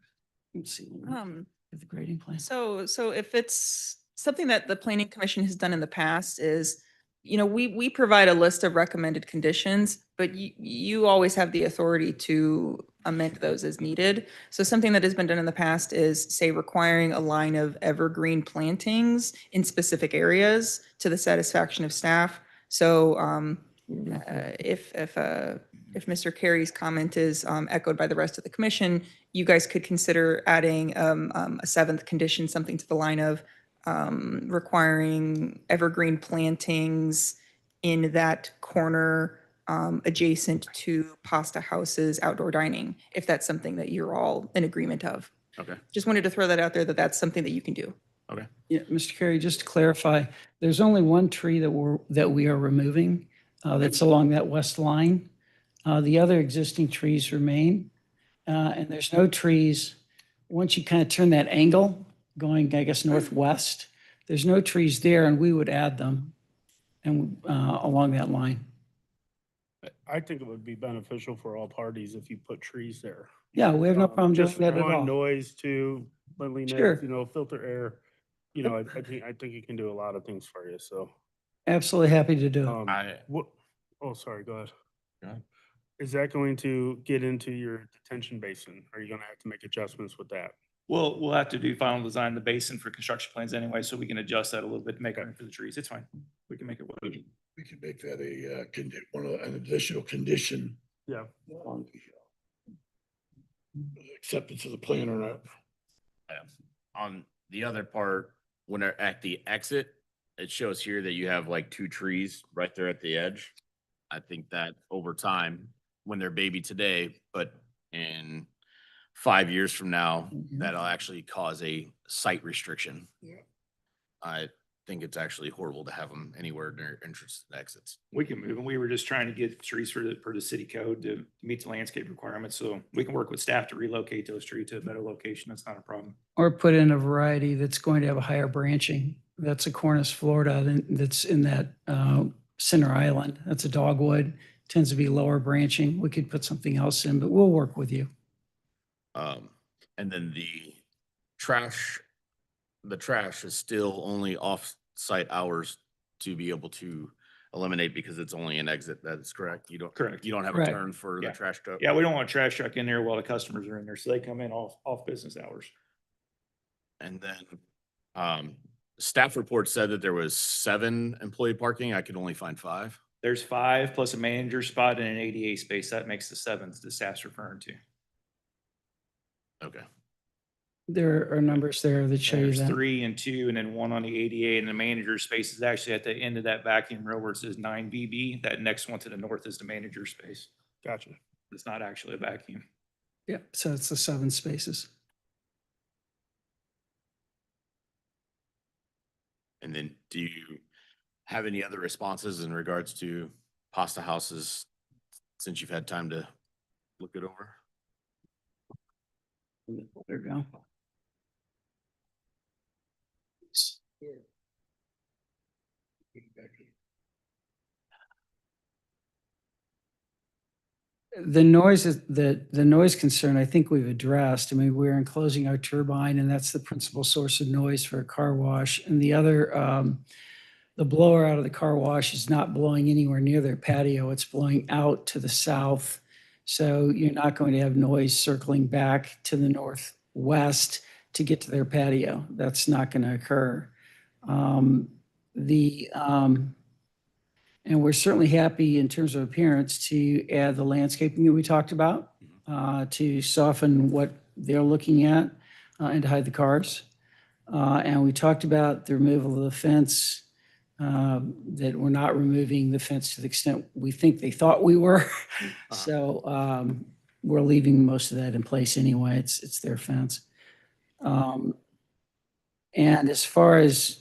D: Let's see.
A: Um,
D: The grading plan.
A: So if it's something that the planning commission has done in the past is, we provide a list of recommended conditions, but you always have the authority to amend those as needed. So something that has been done in the past is, say, requiring a line of evergreen plantings in specific areas to the satisfaction of staff. So if Mr. Carey's comment is echoed by the rest of the commission, you guys could consider adding a seventh condition, something to the line of requiring evergreen plantings in that corner adjacent to Pasta House's outdoor dining, if that's something that you're all in agreement of.
L: Okay.
A: Just wanted to throw that out there, that that's something that you can do.
L: Okay.
D: Yeah, Mr. Carey, just to clarify, there's only one tree that we are removing that's along that west line. The other existing trees remain. And there's no trees, once you kind of turn that angle going, I guess, northwest, there's no trees there, and we would add them and along that line.
K: I think it would be beneficial for all parties if you put trees there.
D: Yeah, we have no problem doing
K: Just
D: that at
K: one,
D: all.
K: noise, two, cleanliness,
D: Sure.
K: filter air. I think you can do a lot of things for you, so.
D: Absolutely happy to do it.
K: What, oh, sorry, go ahead.
L: Go ahead.
K: Is that going to get into your detention basin? Are you gonna have to make adjustments with that?
C: We'll have to do final design of the basin for construction plans anyway, so we can adjust that a little bit to make room for the trees. It's fine. We can make it work.
B: We can make that an additional condition
K: Yeah.
B: on the acceptance of the plan or not.
L: On the other part, when they're at the exit, it shows here that you have like 2 trees right there at the edge. I think that over time, when they're baby today, but in 5 years from now, that'll actually cause a site restriction.
B: Yeah.
L: I think it's actually horrible to have them anywhere near entrances and exits.
C: We can move them. We were just trying to get trees for the city code to meet the landscape requirements. So we can work with staff to relocate those trees to a better location. That's not a problem.
D: Or put in a variety that's going to have a higher branching. That's a Cornus Florida that's in that center island. That's a dogwood, tends to be lower branching. We could put something else in, but we'll work with you.
L: And then the trash is still only off-site hours to be able to eliminate because it's only an exit. That is correct.
C: Correct.
L: You don't have a
D: Correct.
L: turn for the
C: Yeah.
L: trash truck?
C: Yeah, we don't want a trash truck in there while the customers are in there, so they come in off business hours.
L: And then, staff report said that there was 7 employee parking. I could only find 5.
C: There's 5 plus a manager spot and an ADA space. That makes the 7th the staff's referring to.
L: Okay.
D: There are numbers there that show you
C: There's
D: that.
C: 3 and 2, and then 1 on the ADA, and the manager space is actually at the end of that vacuum row where it says 9 VB. That next one to the north is the manager space.
K: Gotcha.
C: It's not actually a vacuum.
D: Yeah, so it's the 7 spaces.
L: And then do you have any other responses in regards to pasta houses since you've had time to look it over?
D: There you go. The noise is the noise concern, I think we've addressed. I mean, we're enclosing our turbine and that's the principal source of noise for a car wash. And the other, the blower out of the car wash is not blowing anywhere near their patio. It's blowing out to the south. So you're not going to have noise circling back to the northwest to get to their patio. That's not going to occur. And we're certainly happy in terms of appearance to add the landscaping that we talked about to soften what they're looking at and to hide the cars. And we talked about the removal of the fence, that we're not removing the fence to the extent we think they thought we were. So we're leaving most of that in place anyway. It's their fence. And as far as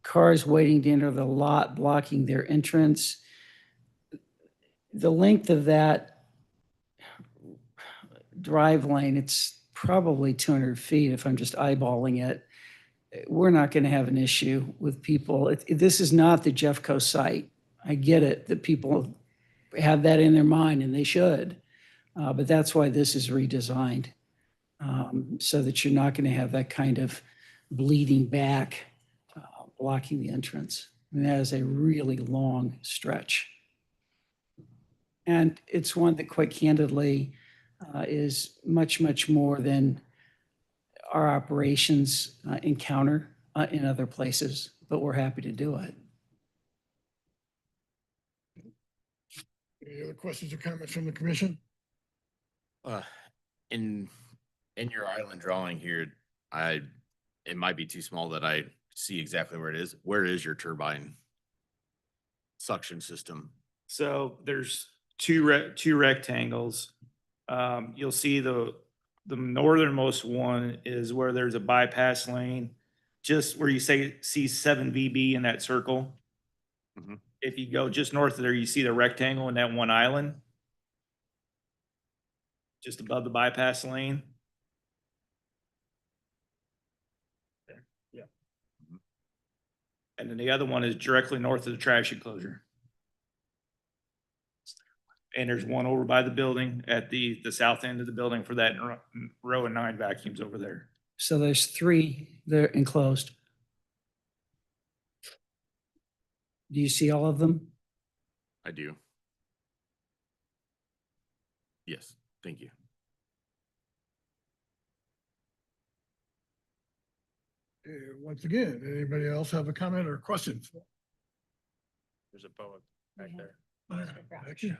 D: cars waiting to enter the lot, blocking their entrance, the length of that drive lane, it's probably 200 feet if I'm just eyeballing it. We're not going to have an issue with people. This is not the Jeffco site. I get it that people have that in their mind and they should, but that's why this is redesigned, so that you're not going to have that kind of bleeding back, blocking the entrance. And that is a really long stretch. And it's one that quite candidly is much, much more than our operations encounter in other places, but we're happy to do it.
B: Any other questions or comments from the commission?
L: In your island drawing here, it might be too small that I see exactly where it is. Where is your turbine suction system?
C: So there's two rectangles. You'll see the northernmost one is where there's a bypass lane, just where you see 7 VB in that circle.
L: Mhm.
C: If you go just north of there, you see the rectangle in that one island, just above the bypass lane. There, yeah. And then the other one is directly north of the trash enclosure. And there's one over by the building at the south end of the building for that row of 9 vacuums over there.
D: So there's 3 that are enclosed. Do you see all of them?
L: I do. Yes, thank you.
B: Once again, anybody else have a comment or questions?
N: There's a boa back there.
B: Thank you.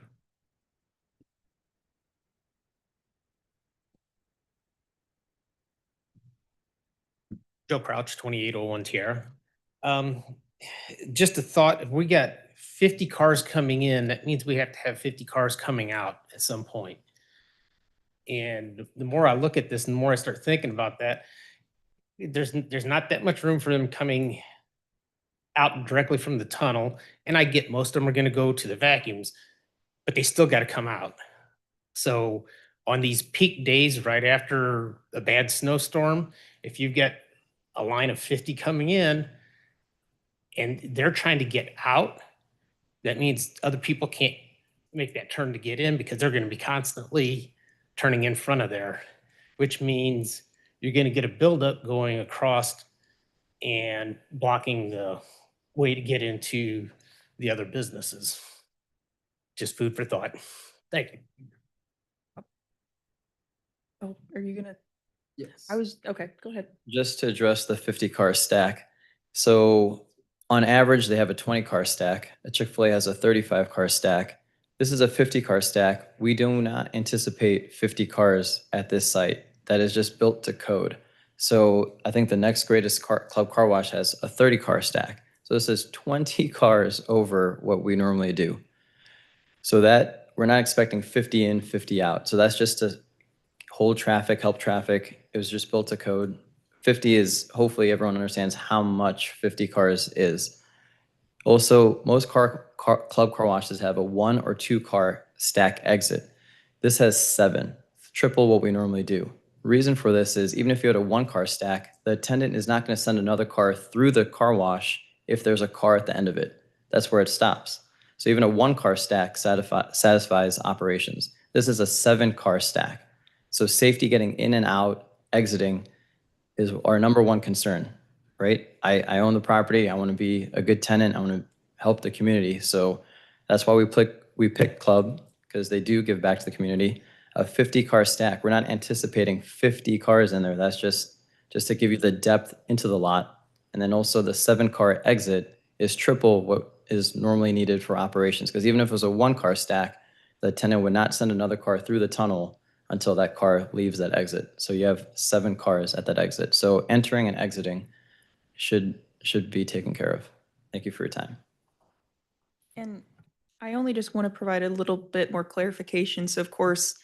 G: Joe Crouch, 2801 Tierra. Just a thought, if we got 50 cars coming in, that means we have to have 50 cars coming out at some point. And the more I look at this and the more I start thinking about that, there's not that much room for them coming out directly from the tunnel. And I get most of them are going to go to the vacuums, but they still got to come out. So on these peak days right after a bad snowstorm, if you get a line of 50 coming in and they're trying to get out, that means other people can't make that turn to get in because they're going to be constantly turning in front of there. which means you're going to get a buildup going across and blocking the way to get into the other businesses. Just food for thought. Thank you.
A: Oh, are you gonna?
D: Yes.
A: Okay, go ahead.
F: Just to address the 50-car stack. So on average, they have a 20-car stack. A Chick-fil-A has a 35-car stack. This is a 50-car stack. We do not anticipate 50 cars at this site. That is just built to code. So I think the next greatest Club Car Wash has a 30-car stack. So this is 20 cars over what we normally do. So that we're not expecting 50 in, 50 out. So that's just to hold traffic, help traffic. It was just built to code. 50 is, hopefully everyone understands how much 50 cars is. Also, most Club Car Washes have a 1 or 2 car stack exit. This has 7, triple what we normally do. Reason for this is even if you had a 1-car stack, the attendant is not going to send another car through the car wash if there's a car at the end of it. That's where it stops. So even a 1-car stack satisfies operations. This is a 7-car stack. So safety getting in and out, exiting is our number one concern, right? I own the property. I want to be a good tenant. I want to help the community. So that's why we picked Club, because they do give back to the community. A 50-car stack. We're not anticipating 50 cars in there. That's just to give you the depth into the lot. And then also the 7-car exit is triple what is normally needed for operations. Because even if it was a 1-car stack, the tenant would not send another car through the tunnel until that car leaves that exit. So you have 7 cars at that exit. So entering and exiting should be taken care of. Thank you for your time.
A: And I only just want to provide a little bit more clarification. So of course,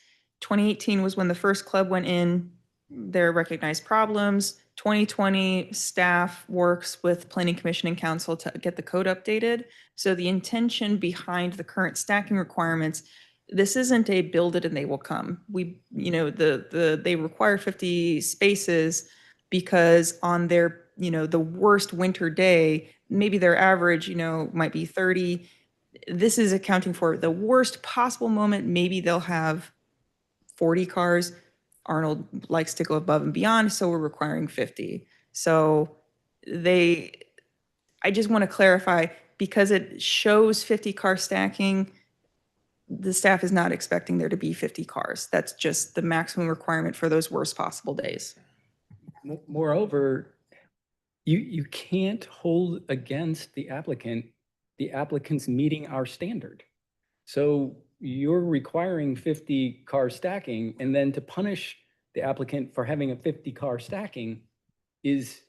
A: 2018 was when the first club went in. There are recognized problems. 2020, staff works with Planning Commission and Council to get the code updated. So the intention behind the current stacking requirements, this isn't a build it and they will come. They require 50 spaces because on their, the worst winter day, maybe their average, might be 30. This is accounting for the worst possible moment. Maybe they'll have 40 cars. Arnold likes to go above and beyond, so we're requiring 50. So I just want to clarify, because it shows 50 car stacking, the staff is not expecting there to be 50 cars. That's just the maximum requirement for those worst possible days.
H: Moreover, you can't hold against the applicant's meeting our standard. So you're requiring 50 car stacking, and then to punish the applicant for having a 50 car stacking is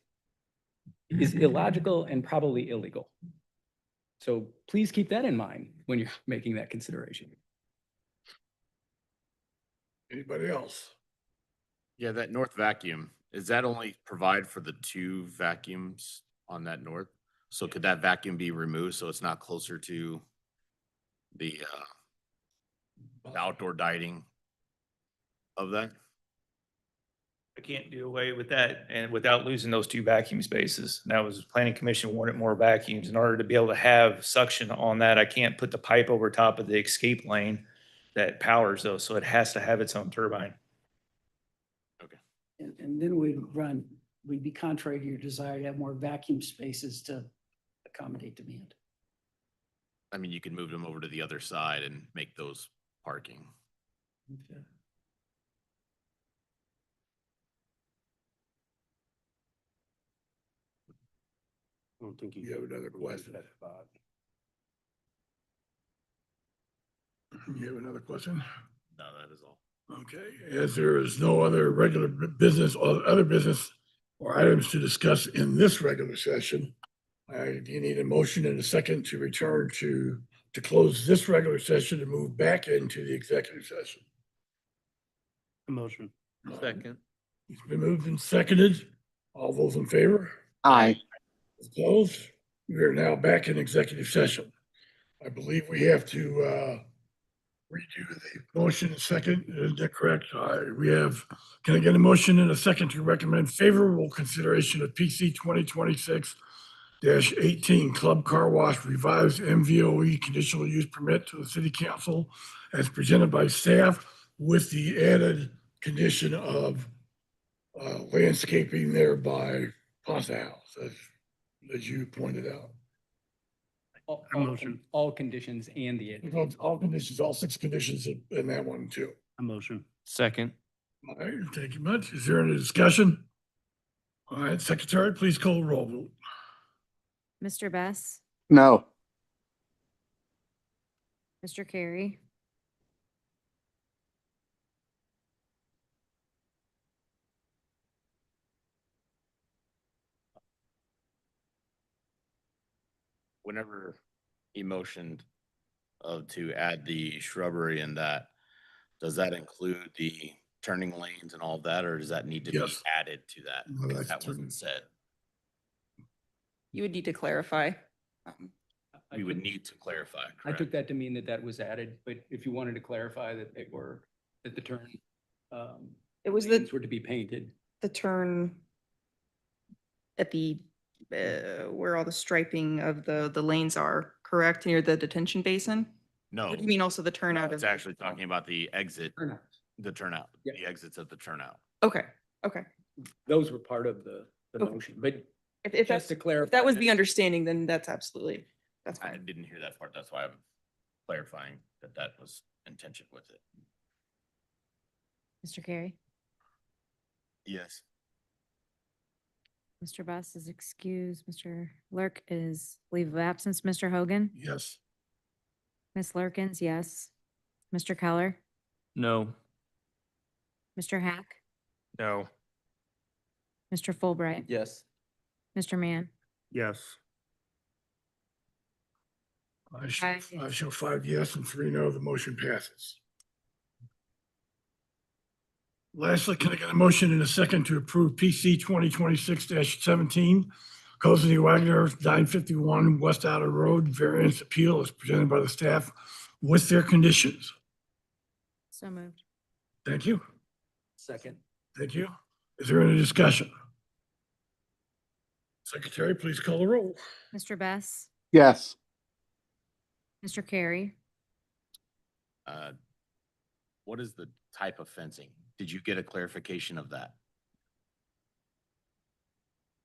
H: illogical and probably illegal. So please keep that in mind when you're making that consideration.
B: Anybody else?
L: Yeah, that north vacuum, is that only provide for the 2 vacuums on that north? So could that vacuum be removed so it's not closer to the outdoor dining of that?
C: I can't do away with that and without losing those 2 vacuum spaces. That was Planning Commission wanted more vacuums. In order to be able to have suction on that, I can't put the pipe over top of the escape lane that powers those. So it has to have its own turbine.
D: And then we'd be contrary to your desire to have more vacuum spaces to accommodate demand.
L: I mean, you could move them over to the other side and make those parking.
D: Okay.
K: I don't think
B: You have another question? You have another question?
L: No, that is all.
B: Okay, as there is no other regular business or other business or items to discuss in this regular session, do you need a motion and a second to return to close this regular session and move back into the executive session?
K: Motion.
J: Second.
B: It's been moved and seconded. All those in favor?
J: Aye.
B: It's closed. We are now back in executive session. I believe we have to redo the motion and second. Is that correct? Can I get a motion and a second to recommend favorable consideration of PC 2026-18 Club Car Wash revised MVOE conditional use permit to the city council as presented by staff with the added condition of landscaping there by Pasta House, as you pointed out.
H: All conditions and the.
B: All conditions, all 6 conditions in that one too.
K: A motion.
N: Second.
B: All right, thank you much. Is there any discussion? All right, Secretary, please call the roll vote.
M: Mr. Best,
I: No.
M: Mr. Carey,
L: Whenever he motioned to add the shrubbery and that, does that include the turning lanes and all of that, or does that need to be
B: Yes.
L: added to that?
B: No,
L: Because
B: that's
L: that wasn't said.
A: You would need to clarify.
L: We would need to clarify,
H: I
L: correct?
H: took that to mean that was added, but if you wanted to clarify that that the turn.
A: It was
H: lanes
A: the,
H: were to be painted.
A: the turn at the, where all the striping of the lanes are, correct, near the detention basin?
L: No,
A: Or do you mean also the turnout
L: it's
A: of?
L: actually talking about the exit, the turnout,
H: Yeah.
L: the exits of the turnout.
A: Okay, okay.
H: Those were part of the
A: Okay.
H: motion, but
A: If that's,
H: just to clarify.
A: if that was the understanding, then that's absolutely, that's
L: I
A: fine.
L: didn't hear that part. That's why I'm clarifying that that was intention with it.
M: Mr. Carey,
L: Yes.
M: Mr. Best is excused, Mr. Lurk is leave of absence, Mr. Hogan,
B: Yes.
M: Ms. Lurkins, yes. Mr. Keller,
N: No.
M: Mr. Hack,
N: No.
M: Mr. Fulbright,
H: Yes.
M: Mr. Mann.
K: Yes.
B: I show 5 yes and 3 no, the motion passes. Lastly, can I get a motion in a second to approve PC 2026-17, Cozy Wagner, 951 West Outer Road, variance appeal as presented by the staff with their conditions?
M: So moved.
B: Thank you.
H: Second.
B: Thank you. Is there any discussion? Secretary, please call the roll.
M: Mr. Best,
I: Yes.
M: Mr. Carey,
L: What is the type of fencing? Did you get a clarification of that?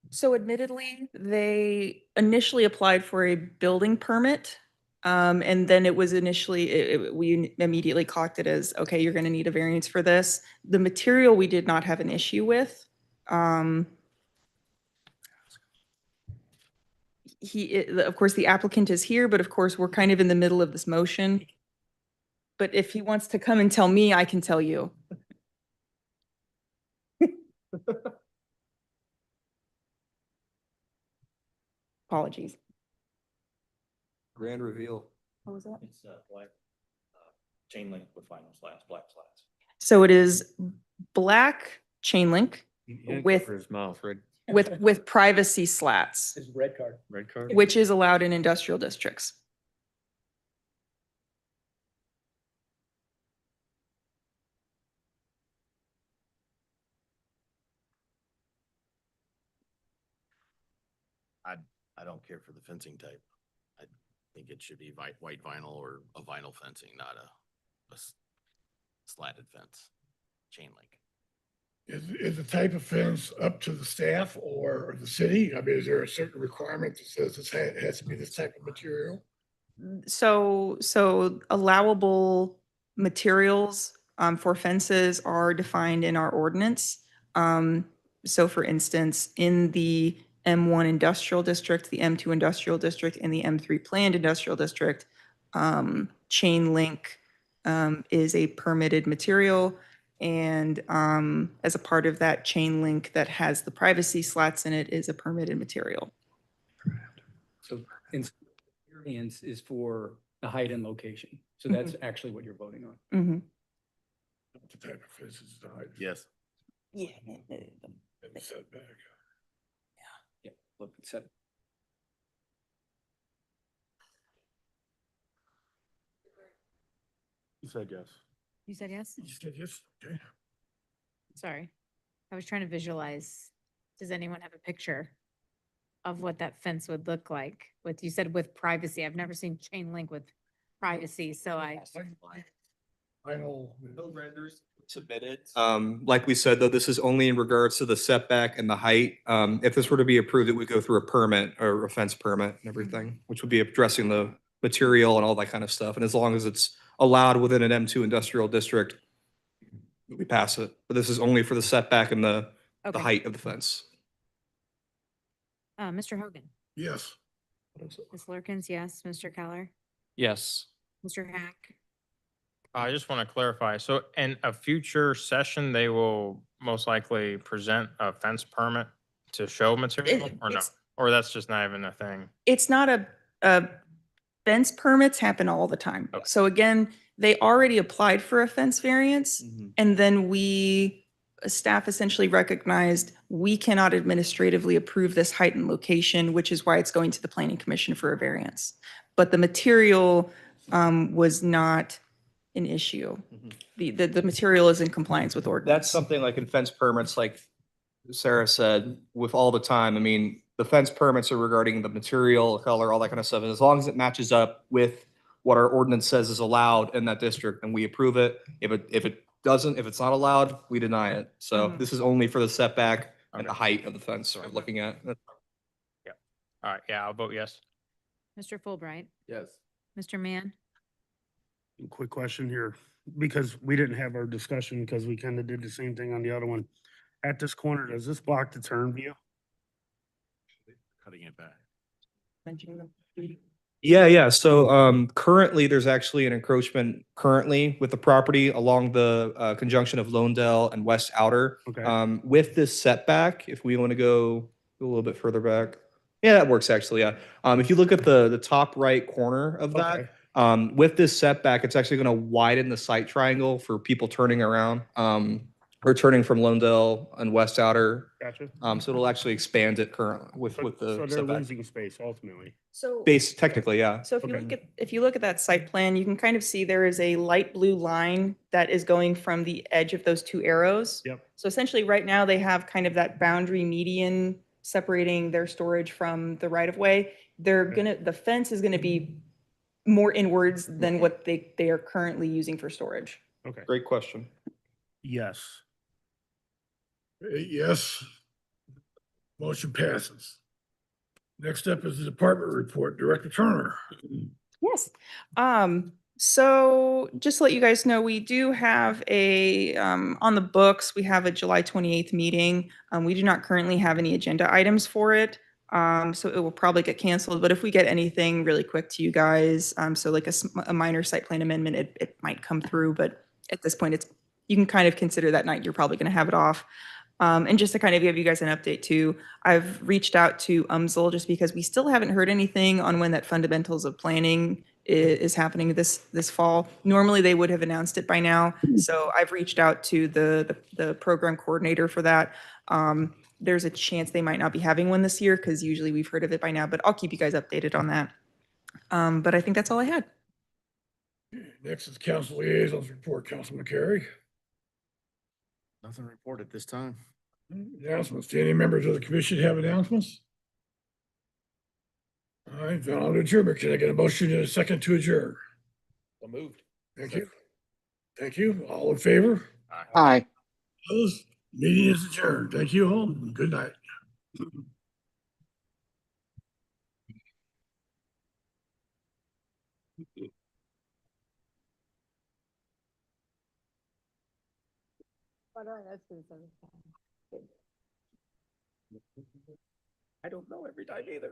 A: So admittedly, they initially applied for a building permit. And then it was initially, we immediately clocked it as, okay, you're going to need a variance for this. The material we did not have an issue with. Of course, the applicant is here, but of course, we're kind of in the middle of this motion. But if he wants to come and tell me, I can tell you. Apologies.
I: Grand reveal.
A: What was that?
J: It's black, chain link with vinyl slats, black slats.
A: So it is black chain link with,
N: his mouth, right?
A: with privacy slats,
H: This is red card.
N: Red card?
A: which is allowed in industrial districts.
L: I don't care for the fencing type. I think it should be white vinyl or a vinyl fencing, not a slatted fence, chain link.
B: Is the type of fence up to the staff or the city? I mean, is there a certain requirement that says this has to be this type of material?
A: So allowable materials for fences are defined in our ordinance. So for instance, in the M1 industrial district, the M2 industrial district, and the M3 planned industrial district, chain link is a permitted material. And as a part of that chain link that has the privacy slats in it is a permitted material.
H: So variance is for the height and location. So that's actually what you're voting on.
A: Mm-hmm.
B: The type of fence is the height.
L: Yes.
A: Yeah.
B: And the setback.
H: Yeah, look, set.
K: You said yes.
M: You said yes?
B: You said yes, okay.
M: Sorry. I was trying to visualize. Does anyone have a picture of what that fence would look like with, you said with privacy? I've never seen chain link with privacy, so I.
B: Vinyl.
I: No renders,
H: Submitted.
I: Like we said, though, this is only in regards to the setback and the height. If this were to be approved, it would go through a permit or a fence permit and everything, which would be addressing the material and all that kind of stuff. And as long as it's allowed within an M2 industrial district, we pass it. But this is only for the setback and the
M: Okay.
I: height of the fence.
M: Mr. Hogan,
B: Yes.
M: Ms. Lurkins, yes. Mr. Keller,
N: Yes.
M: Mr. Hack.
N: I just want to clarify. So in a future session, they will most likely present a fence permit to show material or no?
A: it's-
N: Or that's just not even a thing?
A: It's not a fence permits happen all the time.
N: Okay.
A: So again, they already applied for a fence variance. And then staff essentially recognized we cannot administratively approve this height and location, which is why it's going to the planning commission for a variance. But the material was not an issue. The material is in compliance with ordinance.
I: That's something like in fence permits, like Sarah said, with all the time. I mean, the fence permits are regarding the material, color, all that kind of stuff. And as long as it matches up with what our ordinance says is allowed in that district, and we approve it. If it doesn't, if it's not allowed, we deny it. So
A: Mhm.
I: this is only for the setback and the
N: Okay.
I: height of the fence we're looking at.
N: All right, yeah, I'll vote yes.
M: Mr. Fulbright,
H: Yes.
M: Mr. Mann,
K: Quick question here, because we didn't have our discussion because we kind of did the same thing on the other one. At this corner, does this block the turn view?
L: Cutting it back.
I: Yeah. So currently, there's actually an encroachment currently with the property along the conjunction of Lonedale and West Outer.
K: Okay.
I: With this setback, if we want to go a little bit further back. Yeah, that works actually, yeah. If you look at the top right corner of that,
K: Okay.
I: with this setback, it's actually going to widen the sight triangle for people turning around, or turning from Lonedale and West Outer.
K: Gotcha.
I: So it'll actually expand it currently with
K: So
I: the
K: they're
I: setback.
K: losing space ultimately.
A: So
I: Base, technically, yeah.
A: So if you
K: Okay.
A: look at that site plan, you can kind of see there is a light blue line that is going from the edge of those two arrows.
K: Yep.
A: So essentially, right now, they have kind of that boundary median separating their storage from the right of way. The fence is gonna be more inwards than what they are currently using for storage.
K: Okay.
I: Great question.
K: Yes.
B: Yes. Motion passes. Next up is the department report. Director Turner.
A: Yes. So just to let you guys know, we do have on the books, we have a July 28th meeting. We do not currently have any agenda items for it. So it will probably get canceled, but if we get anything really quick to you guys, so like a minor site plan amendment, it might come through, but at this point, you can kind of consider that night, you're probably going to have it off. And just to kind of give you guys an update too, I've reached out to UMSL just because we still haven't heard anything on when that fundamentals of planning is happening this fall. Normally, they would have announced it by now. So I've reached out to the program coordinator for that. There's a chance they might not be having one this year because usually we've heard of it by now, but I'll keep you guys updated on that. But I think that's all I had.
B: Next is council liaisons report. Councilman Carey.
L: Nothing reported this time.
B: Announcements. Do any members of the commission have announcements? All right, then on to adjournment. Can I get a motion and a second to adjourn?
J: So moved.
B: Thank you. Thank you. All in favor?
J: Aye.
B: Opposed? Meeting is adjourned. Thank you all. Good night.
A: I don't know every time either.